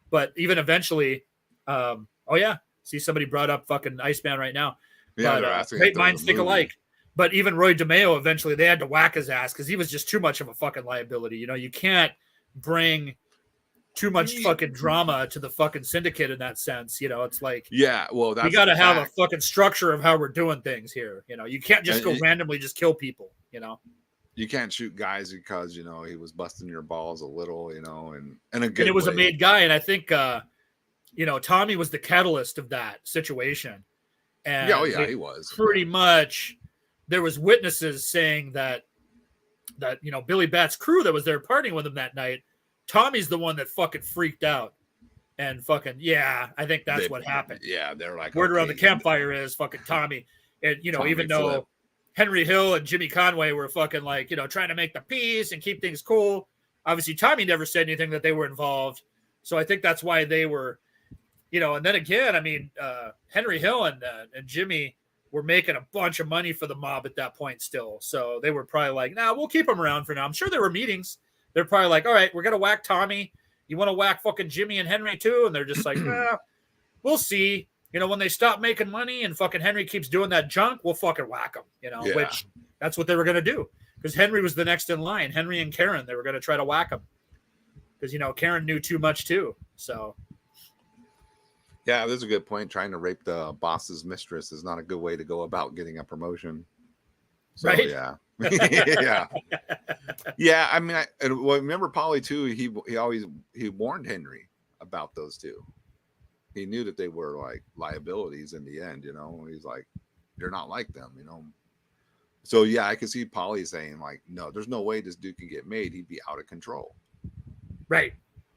C: But even eventually, see somebody brought up fucking Iceman right now.
B: Yeah,
C: But, great minds think alike. But even Roy DeMeo, eventually they had to whack his ass because he was just too much of a fucking liability. You can't bring too much fucking drama to the fucking syndicate in that sense. It's like,
B: yeah, well, that's
C: we got to have a fucking structure of how we're doing things here. You can't just go randomly just kill people.
B: You can't shoot guys because he was busting your balls a little, and
C: it was a made guy, and I think Tommy was the catalyst of that situation. And
B: he was
C: pretty much. There was witnesses saying that Billy Bat's crew that was there partying with him that night, Tommy's the one that fucking freaked out and fucking, I think that's what happened.
B: Yeah, they're like,
C: word around the campfire is fucking Tommy. And,
B: Tommy
C: even though Henry Hill and Jimmy Conway were fucking like, trying to make the peace and keep things cool. Obviously, Tommy never said anything that they were involved. So I think that's why they were, and then again, I mean, Henry Hill and Jimmy were making a bunch of money for the mob at that point still. So they were probably like, we'll keep them around for now. I'm sure there were meetings. They're probably like, all right, we're going to whack Tommy. You want to whack fucking Jimmy and Henry too? And they're just like, we'll see. When they stop making money and fucking Henry keeps doing that junk, we'll fucking whack him, which that's what they were going to do. Because Henry was the next in line. Henry and Karen, they were going to try to whack him. Because, Karen knew too much too. So.
B: Yeah, that's a good point. Trying to rape the boss's mistress is not a good way to go about getting a promotion. So,
C: right?
B: Yeah. Yeah. I mean, remember Polly too. He warned Henry about those two. He knew that they were like liabilities in the end. He's like, you're not like them. So yeah, I could see Polly saying like, no, there's no way this dude can get made. He'd be out of control.
C: Right.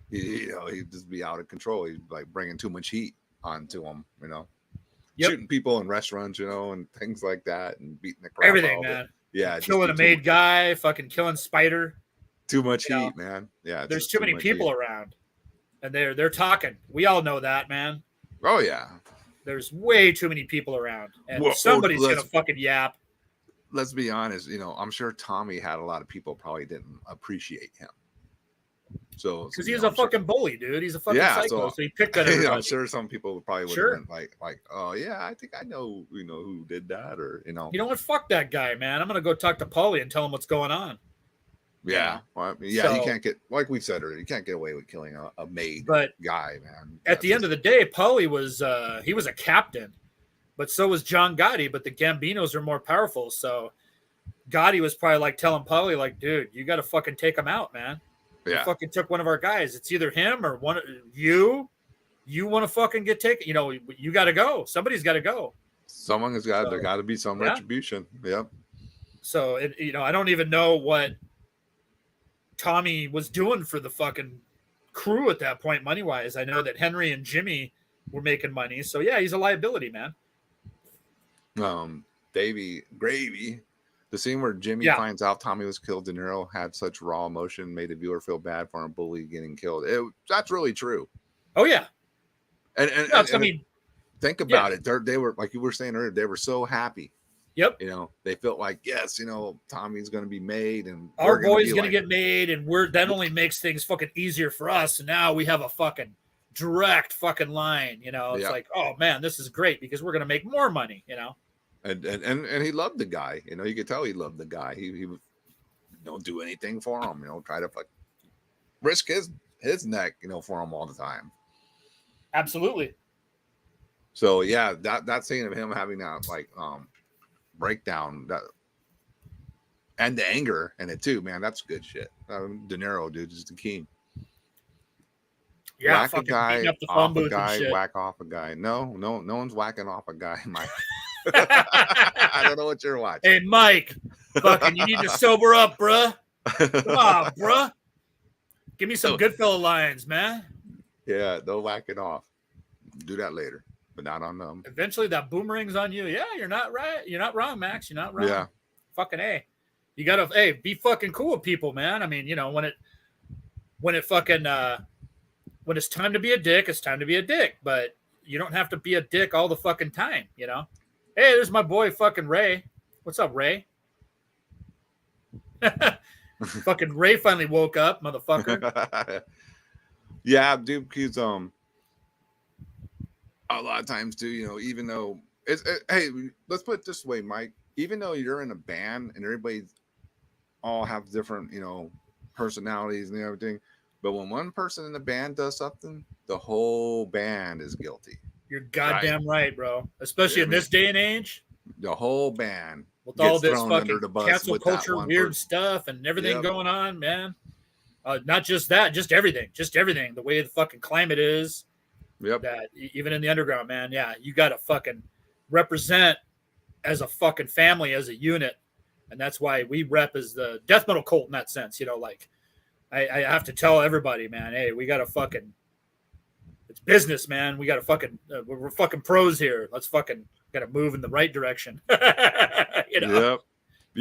B: He'd just be out of control. He'd like bringing too much heat onto him,
C: Yep.
B: Shooting people in restaurants, and things like that, and beating the crap
C: everything,
B: out of
C: man.
B: it. Yeah,
C: killing a made guy, fucking killing Spider.
B: Too much heat, man. Yeah,
C: there's too many people around, and they're talking. We all know that, man.
B: Oh yeah,
C: there's way too many people around, and somebody's gonna fucking yap.
B: Let's be honest. I'm sure Tommy had a lot of people probably didn't appreciate him. So
C: because he's a fucking bully, dude. He's a fucking psycho. So he picked on everybody.
B: I'm sure some people probably would have been like, oh yeah, I think I know, who did that, or
C: You know what? Fuck that guy, man. I'm gonna go talk to Paulie and tell him what's going on.
B: Yeah, well, I mean, you can't get, like we said earlier, you can't get away with killing a maid guy, man.
C: At the end of the day, Paulie was he was a captain, but so was John Gotti. But the Gambinos are more powerful, so Gotti was probably like telling Paulie, like, dude, you got to fucking take him out, man. You fucking took one of our guys. It's either him or one you. You want to fucking get taken. You got to go. Somebody's got to go.
B: Someone has got. There got to be some retribution. Yep.
C: So I don't even know what Tommy was doing for the fucking crew at that point, money wise. I know that Henry and Jimmy were making money. So yeah, he's a liability, man.
B: Davey Gravy. The scene where Jimmy finds out Tommy was killed, De Niro had such raw emotion, made the viewer feel bad for a bully getting killed. That's really true.
C: Oh yeah,
B: and think about it. They were, like you were saying earlier, they were so happy.
C: Yep.
B: They felt like, yes, Tommy's going to be made, and
C: our boy's going to get made, and that only makes things fucking easier for us. And now we have a fucking direct fucking line. It's like, oh man, this is great because we're going to make more money.
B: And he loved the guy. You could tell he loved the guy. He would don't do anything for him. Try to risk his neck. For him all the time.
C: Absolutely.
B: So yeah, that scene of him having that breakdown, that and the anger in it too, man. That's good shit. De Niro, dude, is the king.
C: Yeah,
B: whack a guy off a guy, whack off a guy. No one's whacking off a guy, Mike. I don't know what you're watching.
C: Hey, Mike, fucking, you need to sober up, bruh. Come on, bruh. Give me some Goodfellas lines, man.
B: Yeah, they'll whack it off. Do that later, but not on them.
C: Eventually, that boomerang's on you. Yeah, you're not right. You're not wrong, Max. You're not wrong.
B: Yeah.
C: Fucking A. You gotta be fucking cool with people, man. I mean, when it fucking when it's time to be a dick, it's time to be a dick. But you don't have to be a dick all the fucking time, Hey, there's my boy fucking Ray. What's up, Ray? Fucking Ray finally woke up, motherfucker.
B: Yeah, dude, because a lot of times too, even though hey, let's put it this way, Mike. Even though you're in a band and everybody all have different, personalities and everything, but when one person in the band does something, the whole band is guilty.
C: You're goddamn right, bro. Especially in this day and age.
B: The whole band
C: with all this fucking cancel culture, weird stuff, and everything going on, man. Not just that, just everything. The way the fucking climate is.
B: Yep.
C: That even in the underground, man. Yeah, you got to fucking represent as a fucking family, as a unit, and that's why we rep as the death metal cult in that sense. I have to tell everybody, man. Hey, we got to fucking. It's business, man. We got to fucking. We're fucking pros here. Let's fucking. Got to move in the right direction.
B: Yep.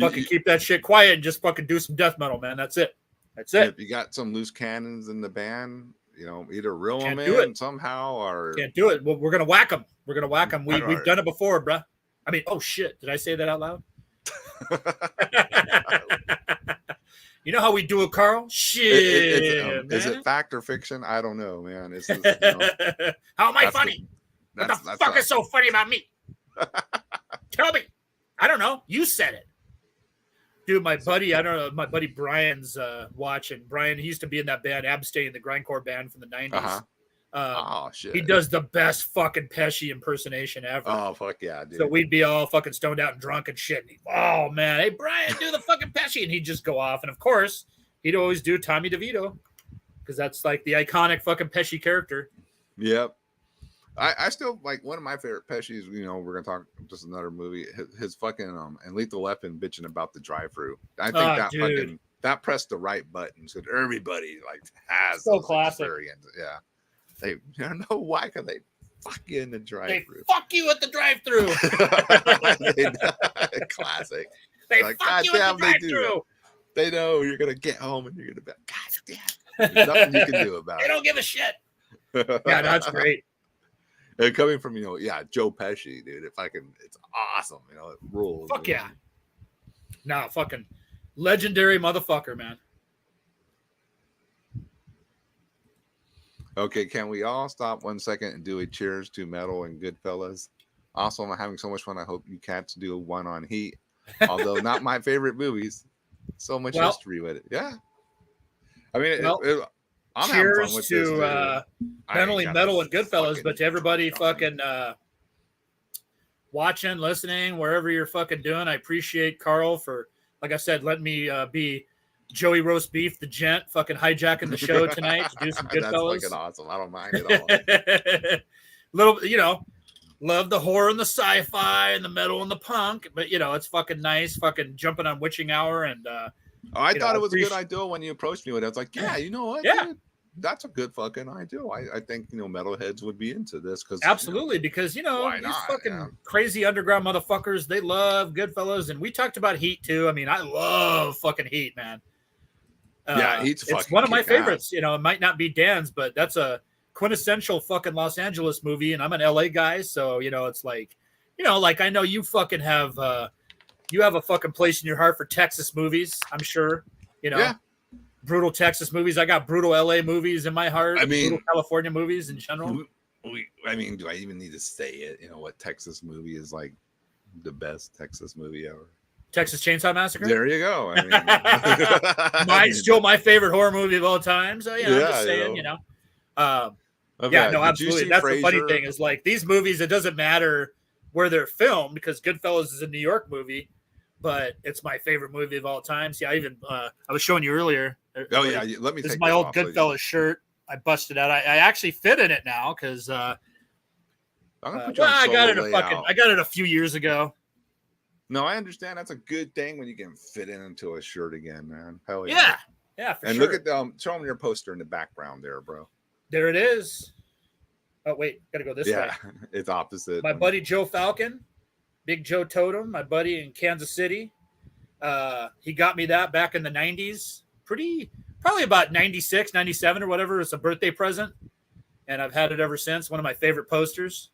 C: Fucking keep that shit quiet and just fucking do some death metal, man. That's it.
B: If you got some loose cannons in the band, either reel them in somehow or
C: can't do it. Well, we're gonna whack them. We've done it before, bruh. I mean, oh shit! Did I say that out loud? You know how we do it, Carl? Shit.
B: Is it fact or fiction? I don't know, man. It's just,
C: how am I funny? What the fuck is so funny about me? Tell me. I don't know. You said it. Dude, my buddy Brian's watching. Brian, he used to be in that band, Abstain, the grindcore band from the 90s.
B: Uh-huh. Oh, shit.
C: He does the best fucking Pesci impersonation ever.
B: Oh, fuck yeah, dude.
C: So we'd be all fucking stoned out and drunk and shit. And oh, man. Hey, Brian, do the fucking Pesci. And he'd just go off. And, of course, he'd always do Tommy DeVito because that's like the iconic fucking Pesci character.
B: Yep. I still like one of my favorite Pesci's, we're going to talk just another movie, his fucking and Lethal Weapon bitching about the drive-thru. I think that pressed the right button so that everybody has
C: so classic
B: experience. Yeah. They don't know why, because they fuck you in the drive-thru.
C: They fuck you at the drive-thru.
B: Classic.
C: They fuck you at the drive-thru.
B: They know you're going to get home and you're going to be like, God damn. There's nothing you can do about it.
C: They don't give a shit. Yeah, that's great.
B: And coming from, Joe Pesci, dude, it's awesome. It rules.
C: Fuck yeah. Nah, fucking legendary motherfucker, man.
B: Okay, can we all stop 1 second and do a cheers to metal and Goodfellas? Also, I'm having so much fun. I hope you cats do one on Heat. Although not my favorite movies. So much history with it. Yeah. I mean, I'm
C: cheers to not only metal and Goodfellas, but to everybody fucking watching, listening, wherever you're fucking doing. I appreciate Carl for, like I said, letting me be Joey Roast Beef, the gent, fucking hijacking the show tonight to do some Goodfellas.
B: That's fucking awesome. I don't mind it all.
C: Little, love the horror and the sci-fi and the metal and the punk, but it's fucking nice, fucking jumping on Witching Hour and.
B: I thought it was a good idea when you approached me with it. I was like, yeah, you know what?
C: Yeah.
B: Dude? That's a good fucking idea. I think metalheads would be into this because
C: absolutely because these fucking crazy underground motherfuckers, they love Goodfellas, and we talked about Heat too. I mean, I love fucking Heat, man. It's one of my favorites. It might not be Dan's, but that's a quintessential fucking Los Angeles movie, and I'm an LA guy, so it's like, I know you fucking have you have a fucking place in your heart for Texas movies, I'm sure. Yeah. Brutal Texas movies. I got brutal LA movies in my heart.
B: I mean,
C: brutal California movies in general.
B: Do I even need to say it? What Texas movie is like the best Texas movie ever?
C: Texas Chainsaw Massacre.
B: There you go. I mean,
C: mine's still my favorite horror movie of all time. So I'm just saying, absolutely. That's the funny thing is like these movies. It doesn't matter where they're filmed because Goodfellas is a New York movie, but it's my favorite movie of all time. See, I was showing you earlier.
B: Oh yeah, let me.
C: This is my old Goodfellas shirt. I busted out. I actually fit in it now because I got it a few years ago.
B: No, I understand. That's a good thing when you can fit into a shirt again, man. Hell
C: yeah. Yeah, for
B: and
C: sure.
B: Look at show them your poster in the background there, bro.
C: There it is. Oh wait, gotta go this way.
B: Yeah, it's opposite.
C: My buddy Joe Falcon, Big Joe Totem, my buddy in Kansas City. He got me that back in the 90s, probably about 96, 97 or whatever. It's a birthday present, and I've had it ever since. One of my favorite posters.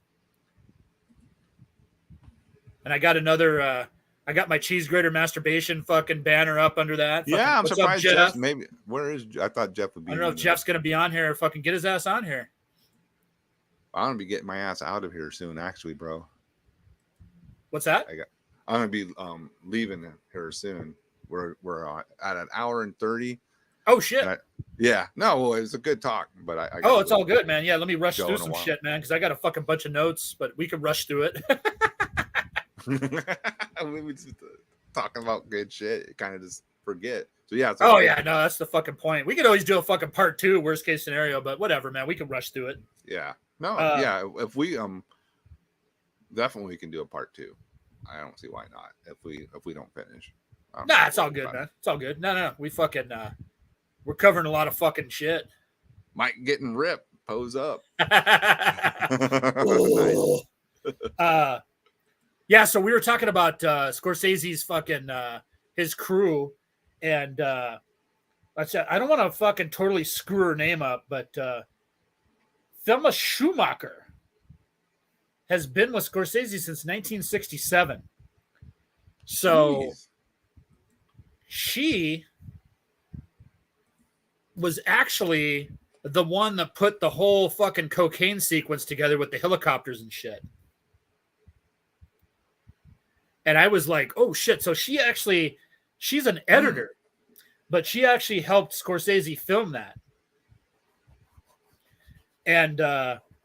C: And I got another. I got my cheese grater masturbation fucking banner up under that.
B: Yeah, I'm
C: what's
B: surprised
C: up, Jeff?
B: Jeff. Maybe where is? I thought Jeff would be.
C: I don't know if Jeff's gonna be on here. Fucking get his ass on here.
B: I'm gonna be getting my ass out of here soon, actually, bro.
C: What's that?
B: I'm gonna be leaving here soon. We're at an hour and 30.
C: Oh shit.
B: Yeah, no, well, it was a good talk, but I
C: it's all good, man. Yeah, let me rush through some shit, man, because I got a fucking bunch of notes, but we can rush through it.
B: We were just talking about good shit. You kind of just forget. So yeah.
C: Yeah, no, that's the fucking point. We could always do a fucking part 2, worst case scenario, but whatever, man. We can rush through it.
B: Yeah. No. Yeah. If we definitely we can do a part 2. I don't see why not. If we don't finish.
C: Nah, it's all good, man. It's all good. No. We fucking we're covering a lot of fucking shit.
B: Mike getting ripped. Pose up.
C: Yeah, so we were talking about Scorsese's fucking his crew, and I don't want to fucking totally screw her name up, but Thelma Schumacher has been with Scorsese since 1967. So she was actually the one that put the whole fucking cocaine sequence together with the helicopters and shit. And I was like, oh shit. So she's an editor, but she actually helped Scorsese film that. And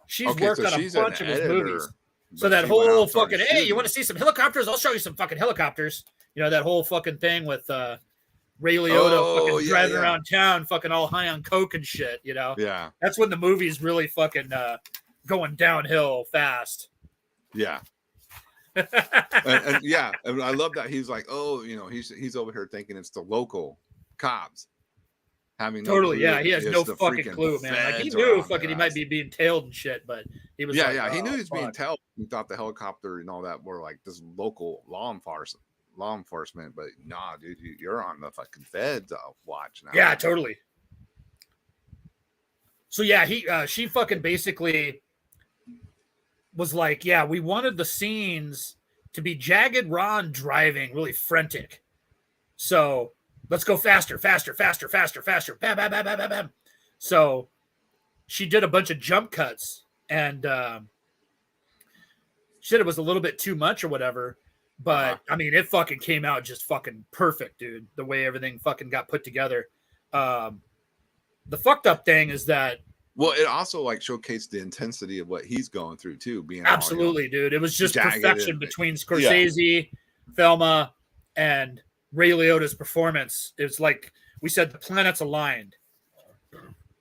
C: she's worked on a bunch of his movies. So that whole fucking, hey, you want to see some helicopters? I'll show you some fucking helicopters. You know, that whole fucking thing with Ray Liotta fucking driving around town, fucking all high on coke and shit, you know?
B: Yeah.
C: That's when the movie's really fucking going downhill fast.
B: Yeah. and yeah, and I love that he's like, oh, you know, he's over here thinking it's the local cops having
C: totally, yeah, he has no fucking clue, man. Like he knew fucking he might be being tailed and shit, but he was
B: he knew he was being tailed. He thought the helicopter and all that were like this local law enforcement, but nah, dude, you're on the fucking feds watch now.
C: Yeah, totally. So yeah, she fucking basically was like, yeah, we wanted the scenes to be jagged, raw, and driving, really frantic. So let's go faster. Bam, bam, bam, bam, bam, bam. So she did a bunch of jump cuts, and she said it was a little bit too much or whatever. But I mean, it fucking came out just fucking perfect, dude. The way everything fucking got put together. The fucked up thing is that.
B: Well, it also like showcased the intensity of what he's going through too. Being
C: absolutely, dude. It was just perfection between Scorsese, Thelma, and Ray Liotta's performance. It's like we said, the planets aligned.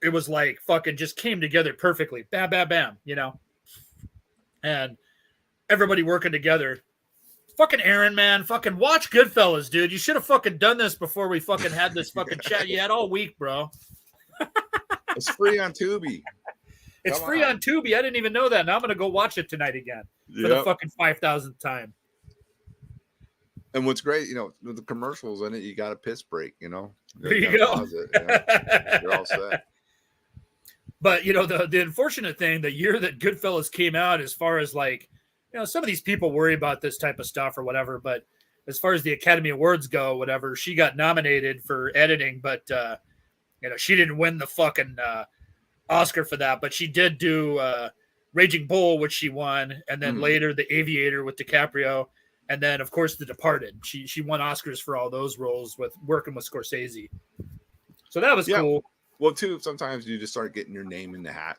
C: It was like fucking just came together perfectly. Bam, bam, bam. You know, and everybody working together. Fucking Aaron, man, fucking watch Goodfellas, dude. You should have fucking done this before we fucking had this fucking chat you had all week, bro.
B: It's free on Tubi.
C: It's free on Tubi. I didn't even know that. Now I'm going to go watch it tonight again for the fucking 5,000th time.
B: And what's great, you know, with the commercials in it, you got a piss break, you know.
C: There you go.
B: You're all set.
C: But, you know, the unfortunate thing, the year that Goodfellas came out, as far as like, you know, some of these people worry about this type of stuff or whatever, but as far as the Academy Awards go, whatever, she got nominated for editing, but you know, she didn't win the fucking Oscar for that, but she did do Raging Bull, which she won, and then later The Aviator with DiCaprio, and then of course The Departed. She won Oscars for all those roles with working with Scorsese. So that was cool.
B: Well, too, sometimes you just start getting your name in the hat,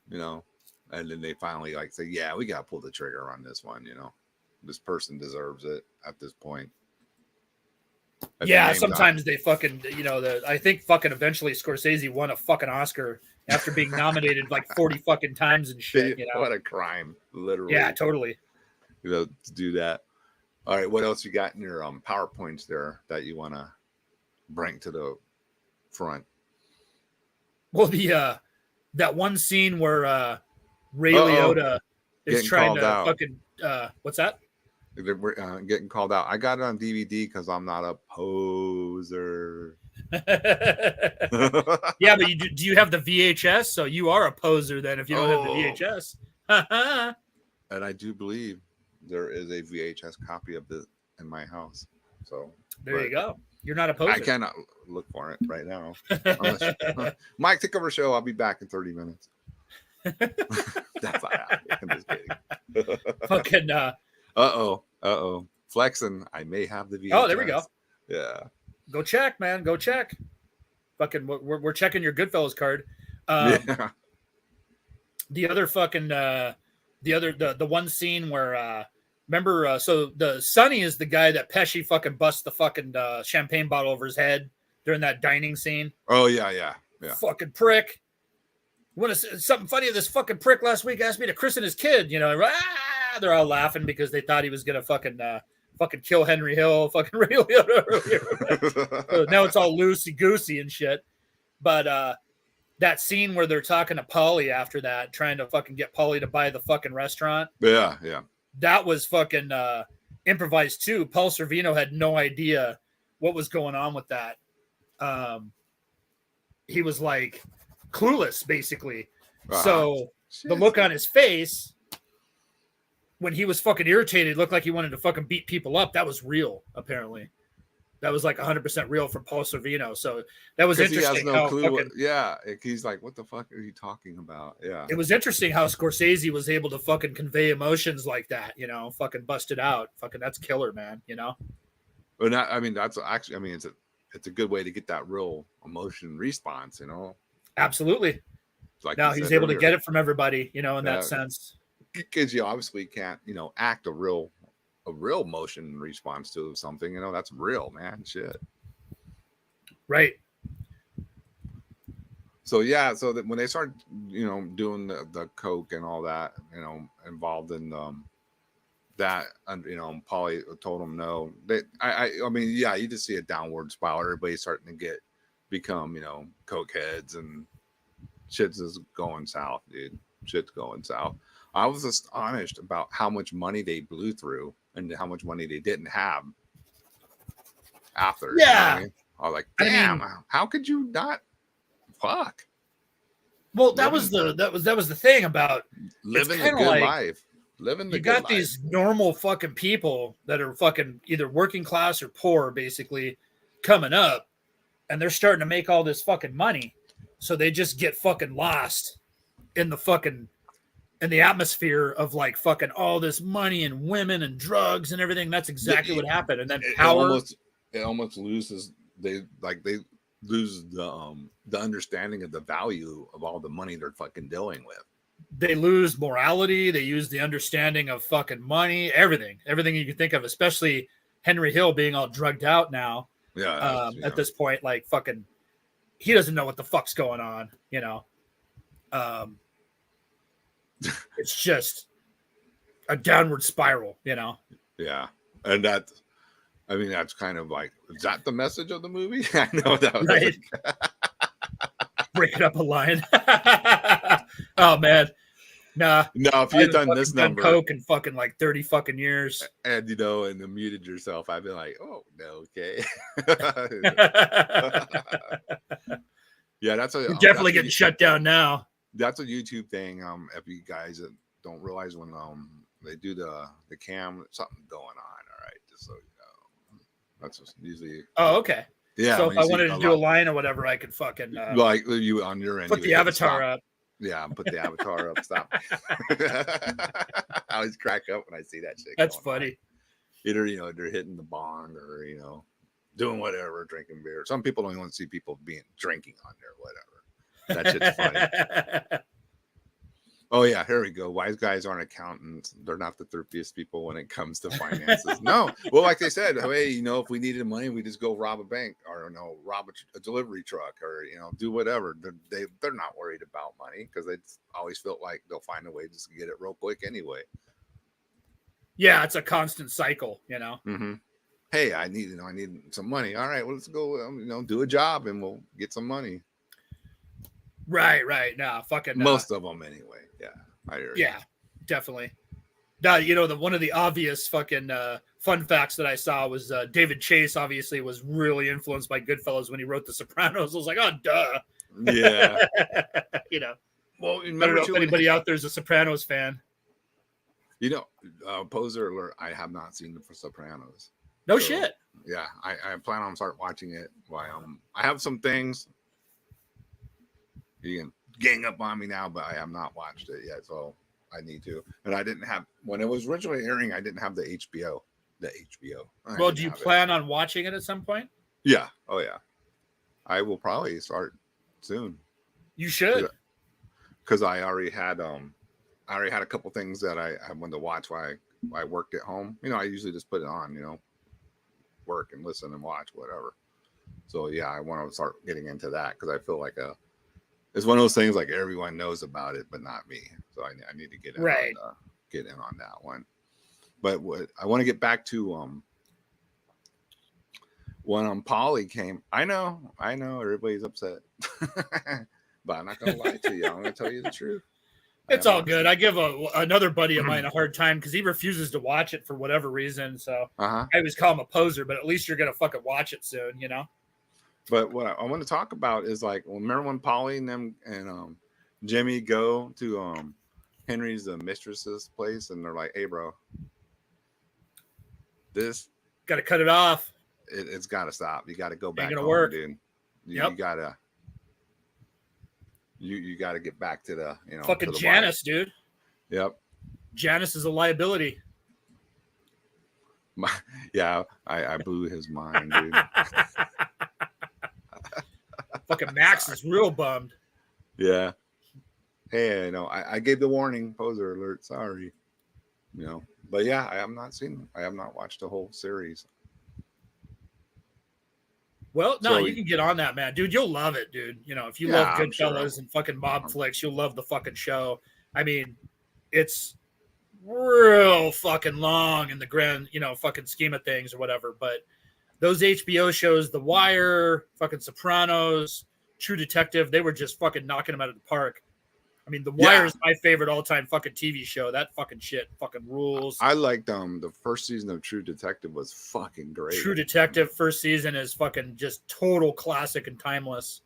B: you know, and then they finally like say, yeah, we got to pull the trigger on this one, you know. This person deserves it at this point.
C: Yeah, sometimes they fucking, you know, I think fucking eventually Scorsese won a fucking Oscar after being nominated like 40 fucking times and shit, you know.
B: What a crime, literally.
C: Yeah, totally.
B: You know, to do that. All right, what else you got in your PowerPoints there that you want to bring to the front?
C: Well, that one scene where Ray Liotta is trying to fucking what's that?
B: We're getting called out. I got it on DVD because I'm not a poser.
C: Yeah, but do you have the VHS? So you are a poser then if you don't have the VHS.
B: And I do believe there is a VHS copy of it in my house. So
C: there you go. You're not a poser.
B: I cannot look for it right now. Mike, take over the show. I'll be back in 30 minutes. That's not happening. I'm just kidding.
C: Fucking
B: Uh-oh. Flexing. I may have the VHS.
C: Oh, there we go.
B: Yeah.
C: Go check, man. Go check. Fucking, we're checking your Goodfellas card.
B: Yeah.
C: The other fucking, the one scene where, remember, so the Sonny is the guy that Pesci fucking busts the fucking champagne bottle over his head during that dining scene.
B: Oh, yeah.
C: Fucking prick. Want to something funny? This fucking prick last week asked me to christen his kid. You know, they're all laughing because they thought he was gonna fucking kill Henry Hill. Fucking real. Now it's all loosey goosey and shit. But that scene where they're talking to Paulie after that, trying to fucking get Paulie to buy the fucking restaurant.
B: Yeah.
C: That was fucking improvised too. Paul Sorvino had no idea what was going on with that. He was like clueless, basically. So the look on his face when he was fucking irritated looked like he wanted to fucking beat people up. That was real, apparently. That was like 100% real from Paul Sorvino. So that was interesting.
B: He has no clue. He's like, what the fuck are you talking about? Yeah.
C: It was interesting how Scorsese was able to fucking convey emotions like that, you know, fucking bust it out. Fucking that's killer, man, you know?
B: But that's actually, it's a good way to get that real emotion response, you know?
C: Absolutely.
B: Like
C: now he's able to get it from everybody, you know, in that sense.
B: Because you obviously can't, you know, act a real motion response to something, you know, that's real, man. Shit.
C: Right.
B: So yeah, so that when they start, you know, doing the coke and all that, you know, involved in that, you know, Paulie told him no. I mean, yeah, you just see a downward spiral. Everybody's starting to become, you know, coke heads, and shit's is going south, dude. Shit's going south. I was astonished about how much money they blew through and how much money they didn't have after.
C: Yeah.
B: You know what I mean? I was like, damn, how could you not? Fuck.
C: Well, that was the thing about
B: living a good life. Living the
C: you
B: good
C: got
B: life.
C: These normal fucking people that are fucking either working class or poor, basically coming up, and they're starting to make all this fucking money. So they just get fucking lost in the atmosphere of like fucking all this money and women and drugs and everything. That's exactly what happened. And then power.
B: It almost loses. They lose the understanding of the value of all the money they're fucking dealing with.
C: They lose morality. They use the understanding of fucking money, everything you can think of, especially Henry Hill being all drugged out now.
B: Yeah.
C: At this point, like fucking, he doesn't know what the fuck's going on, you know? It's just a downward spiral, you know?
B: Yeah. And that's kind of like, is that the message of the movie? I know that was
C: right. Breaking up a line. Oh man. Nah.
B: No, if you've done this number
C: coke in fucking like 30 fucking years.
B: And you know, and muted yourself, I'd be like, oh no, okay. Yeah,
C: you're definitely getting shut down now.
B: That's a YouTube thing. If you guys don't realize when they do the cam, something going on. All right, just so you know. That's just usually.
C: Oh, okay.
B: Yeah.
C: So if I wanted to do a line or whatever, I could fucking
B: like you on your end.
C: Put the avatar up.
B: Yeah, put the avatar up. Stop. I always crack up when I see that shit.
C: That's funny.
B: On. Either they're hitting the bong or doing whatever, drinking beer. Some people don't even want to see people drinking on there, whatever. That shit's funny. Oh yeah, here we go. Wise guys aren't accountants. They're not the thirstiest people when it comes to finances. No. Well, like they said, hey, if we needed money, we just go rob a bank or rob a delivery truck or do whatever. They're not worried about money because they always felt like they'll find a way just to get it real quick anyway.
C: Yeah, it's a constant cycle,
B: Mm-hmm. Hey, I need some money. All right, well, let's go. Do a job and we'll get some money.
C: Right. No, fucking
B: most of them anyway. Yeah, I hear you.
C: Yeah, definitely. Now, one of the obvious fucking fun facts that I saw was David Chase obviously was really influenced by Goodfellas when he wrote The Sopranos. I was like, oh, duh.
B: Yeah.
C: I
B: Well,
C: don't
B: remember
C: know if
B: too,
C: anybody out there is a Sopranos fan.
B: Poser alert, I have not seen The Sopranos.
C: No shit.
B: Yeah, I plan on start watching it. I have some things. You can gang up on me now, but I have not watched it yet, so I need to. And I didn't have, when it was originally airing, I didn't have the HBO.
C: Well, do you plan on watching it at some point?
B: Yeah. Oh yeah. I will probably start soon.
C: You should.
B: Because I already had a couple things that I wanted to watch while I worked at home. I usually just put it on, work and listen and watch whatever. So yeah, I want to start getting into that because I feel like it's one of those things like everyone knows about it, but not me. So I need to get in on that one. But what I want to get back to when Polly came. I know everybody's upset, but I'm not gonna lie to you. I'm gonna tell you the truth.
C: It's all good. I give another buddy of mine a hard time because he refuses to watch it for whatever reason. So I always call him a poser, but at least you're gonna fucking watch it soon, But
B: what I want to talk about is like, remember when Polly and them and Jimmy go to Henry's mistress's place, and they're like, "Hey, bro, this
C: got to cut it off.
B: It's got to stop. You got to go back
C: home,
B: work. Dude. You gotta." You got to get back to the
C: fucking Janice, dude.
B: Yep.
C: Janice is a liability.
B: I blew his mind, dude.
C: Fucking Max is real bummed.
B: Yeah. Hey, I gave the warning. Poser alert. Sorry. But yeah, I have not watched the whole series.
C: Well, no, you can get on that, man. Dude, you'll love it, dude. If you love Goodfellas and fucking mob flicks, you'll love the fucking show. I mean, it's real fucking long in the grand, fucking scheme of things or whatever. But those HBO shows, The Wire, fucking Sopranos, True Detective, they were just fucking knocking them out of the park. I mean, The Wire is my favorite all-time fucking TV show. That fucking shit fucking rules.
B: I liked the first season of True Detective was fucking great.
C: True Detective first season is fucking just total classic and timeless.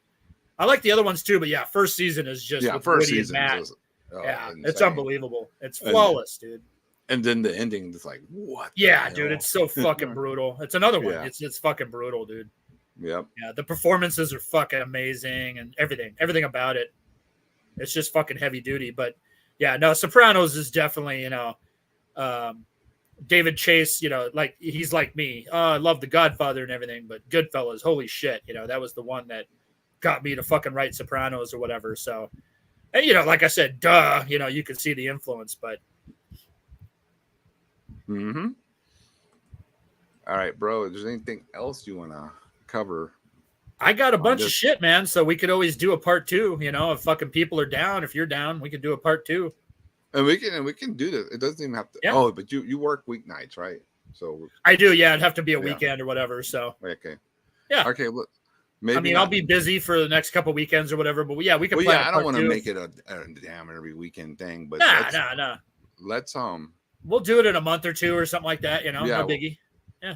C: I like the other ones too, but yeah, first season is just
B: first season was
C: insane. It's unbelievable. It's flawless, dude.
B: And then the ending is like, what?
C: Yeah, dude, it's so fucking brutal. It's another one. Yeah. It's fucking brutal, dude.
B: Yep.
C: Yeah, the performances are fucking amazing and everything about it. It's just fucking heavy duty. But yeah, no, Sopranos is definitely, David Chase, like he's like me. I love The Godfather and everything, but Goodfellas, holy shit, that was the one that got me to fucking write Sopranos or whatever. So, and like I said, duh, you can see the influence, but.
B: Mm-hmm. All right, bro. Is there anything else you want to cover?
C: I got a bunch of shit, man. So we could always do a part 2. If fucking people are down, if you're down, we could do a part 2.
B: And we can do this. It doesn't even have to. Yeah. Oh, but you work weeknights, right? So
C: I do. Yeah, it'd have to be a weekend or whatever. So
B: okay.
C: Yeah.
B: Okay. Look, maybe.
C: I mean, I'll be busy for the next couple weekends or whatever. But yeah, we can.
B: Well, yeah, I don't want to make it a damn every weekend thing. But
C: nah.
B: Let's
C: We'll do it in a month or 2 or something like that. No biggie.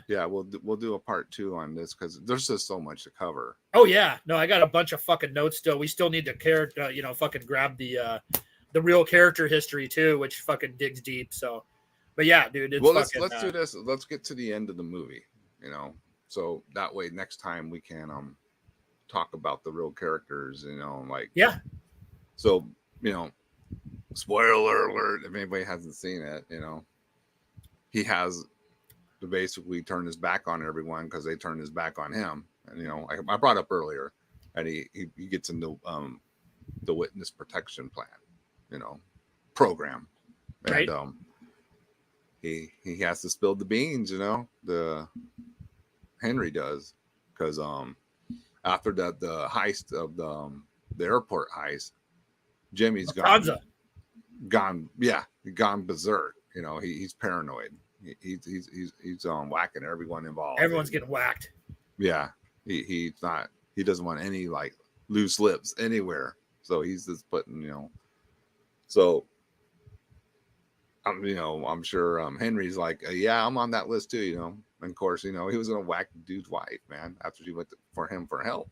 B: Yeah, we'll do a part 2 on this because there's just so much to cover.
C: Oh yeah, no, I got a bunch of fucking notes still. We still need to fucking grab the real character history too, which fucking digs deep. So, but yeah, dude. It's
B: let's do this. Let's get to the end of the movie. So that way next time we can talk about the real characters. So spoiler alert if anybody hasn't seen it. He has. To basically turn his back on everyone because they turned his back on him. And I brought up earlier, and he gets into the witness protection plan, program, and
C: right.
B: He has to spill the beans, the Henry does, because after the heist of the airport heist, Jimmy's gone berserk. He's paranoid. He's whacking everyone involved.
C: Everyone's getting whacked.
B: Yeah, he doesn't want any like loose lips anywhere. So he's just putting, So I'm sure Henry's like, yeah, I'm on that list too, And of course, he was gonna whack the dude's wife, man, after she went for him for help,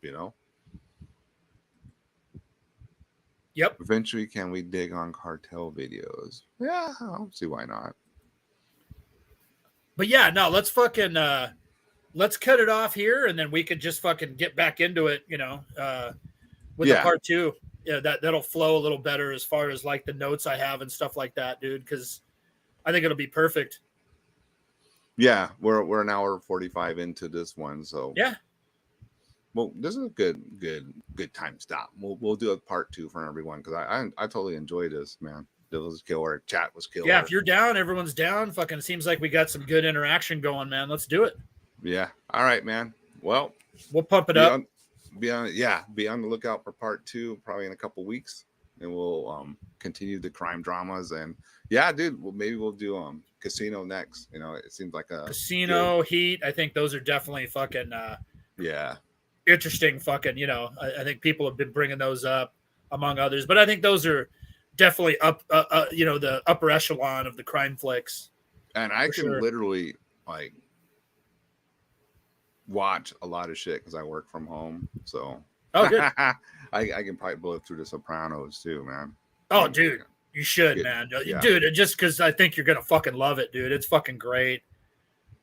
C: Yep.
B: Eventually, can we dig on cartel videos? Yeah, I don't see why not.
C: But yeah, no, let's fucking let's cut it off here, and then we could just fucking get back into it, with the part 2. Yeah, that'll flow a little better as far as like the notes I have and stuff like that, dude, because I think it'll be perfect.
B: Yeah, we're an hour 45 into this one, so
C: yeah.
B: Well, this is a good time stop. We'll do a part 2 for everyone because I totally enjoyed this, man. It was killer. Chat was killer.
C: Yeah, if you're down, everyone's down. Fucking seems like we got some good interaction going, man. Let's do it.
B: Yeah. All right, man. Well,
C: we'll pump it up.
B: Be on the lookout for part 2 probably in a couple weeks, and we'll continue the crime dramas. And yeah, dude, maybe we'll do Casino next. It seems like a
C: Casino, Heat. I think those are definitely fucking interesting. Fucking, I think people have been bringing those up among others, but I think those are definitely up, the upper echelon of the crime flicks.
B: And I can literally like watch a lot of shit because I work from home. So
C: good.
B: I can probably blow through the Sopranos too, man.
C: Oh, dude, you should, man. Yeah. Dude, just because I think you're gonna fucking love it, dude. It's fucking great.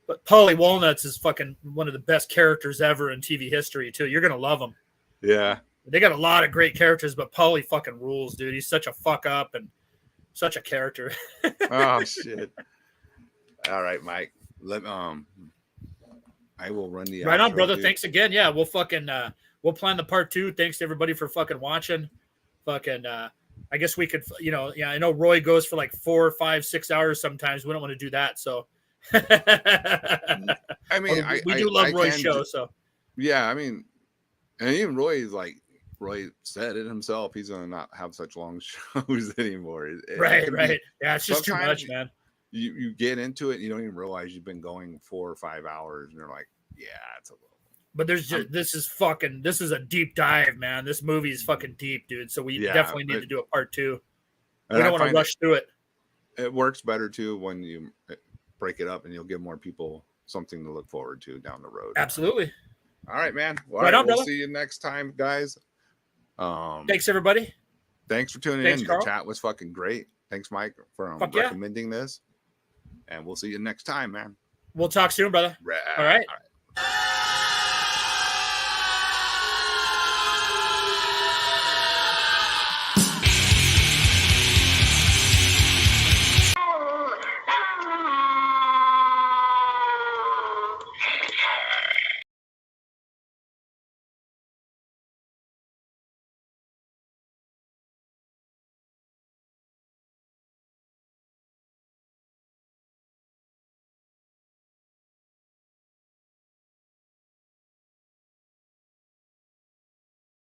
C: But Paulie Walnuts is fucking one of the best characters ever in TV history too. You're gonna love him.
B: Yeah.
C: They got a lot of great characters, but Paulie fucking rules, dude. He's such a fuck up and such a character.
B: Oh shit! All right, Mike. I will run the
C: right on, brother. Dude. Thanks again. Yeah, we'll fucking we'll plan the part 2. Thanks to everybody for fucking watching. Fucking I guess we could, I know Roy goes for like 4, 5, 6 hours sometimes. We don't want to do that, so.
B: I mean,
C: we do love Roy's show, so.
B: Yeah, I mean, and even Roy said it himself. He's gonna not have such long shows anymore.
C: Right. Yeah, it's just too much, man.
B: You get into it, and you don't even realize you've been going 4 or 5 hours, and you're like, yeah, it's a little.
C: But this is a deep dive, man. This movie is fucking deep, dude. So we definitely need to do a part 2. We don't want to rush through it.
B: It works better too when you break it up, and you'll give more people something to look forward to down the road.
C: Absolutely.
B: All right, man. Well,
C: right on,
B: we'll
C: brother.
B: See you next time, guys.
C: Thanks, everybody.
B: Thanks for tuning in. Carl. The chat was fucking great. Thanks, Mike, for recommending this. And we'll see you next time, man.
C: We'll talk soon, brother. All right.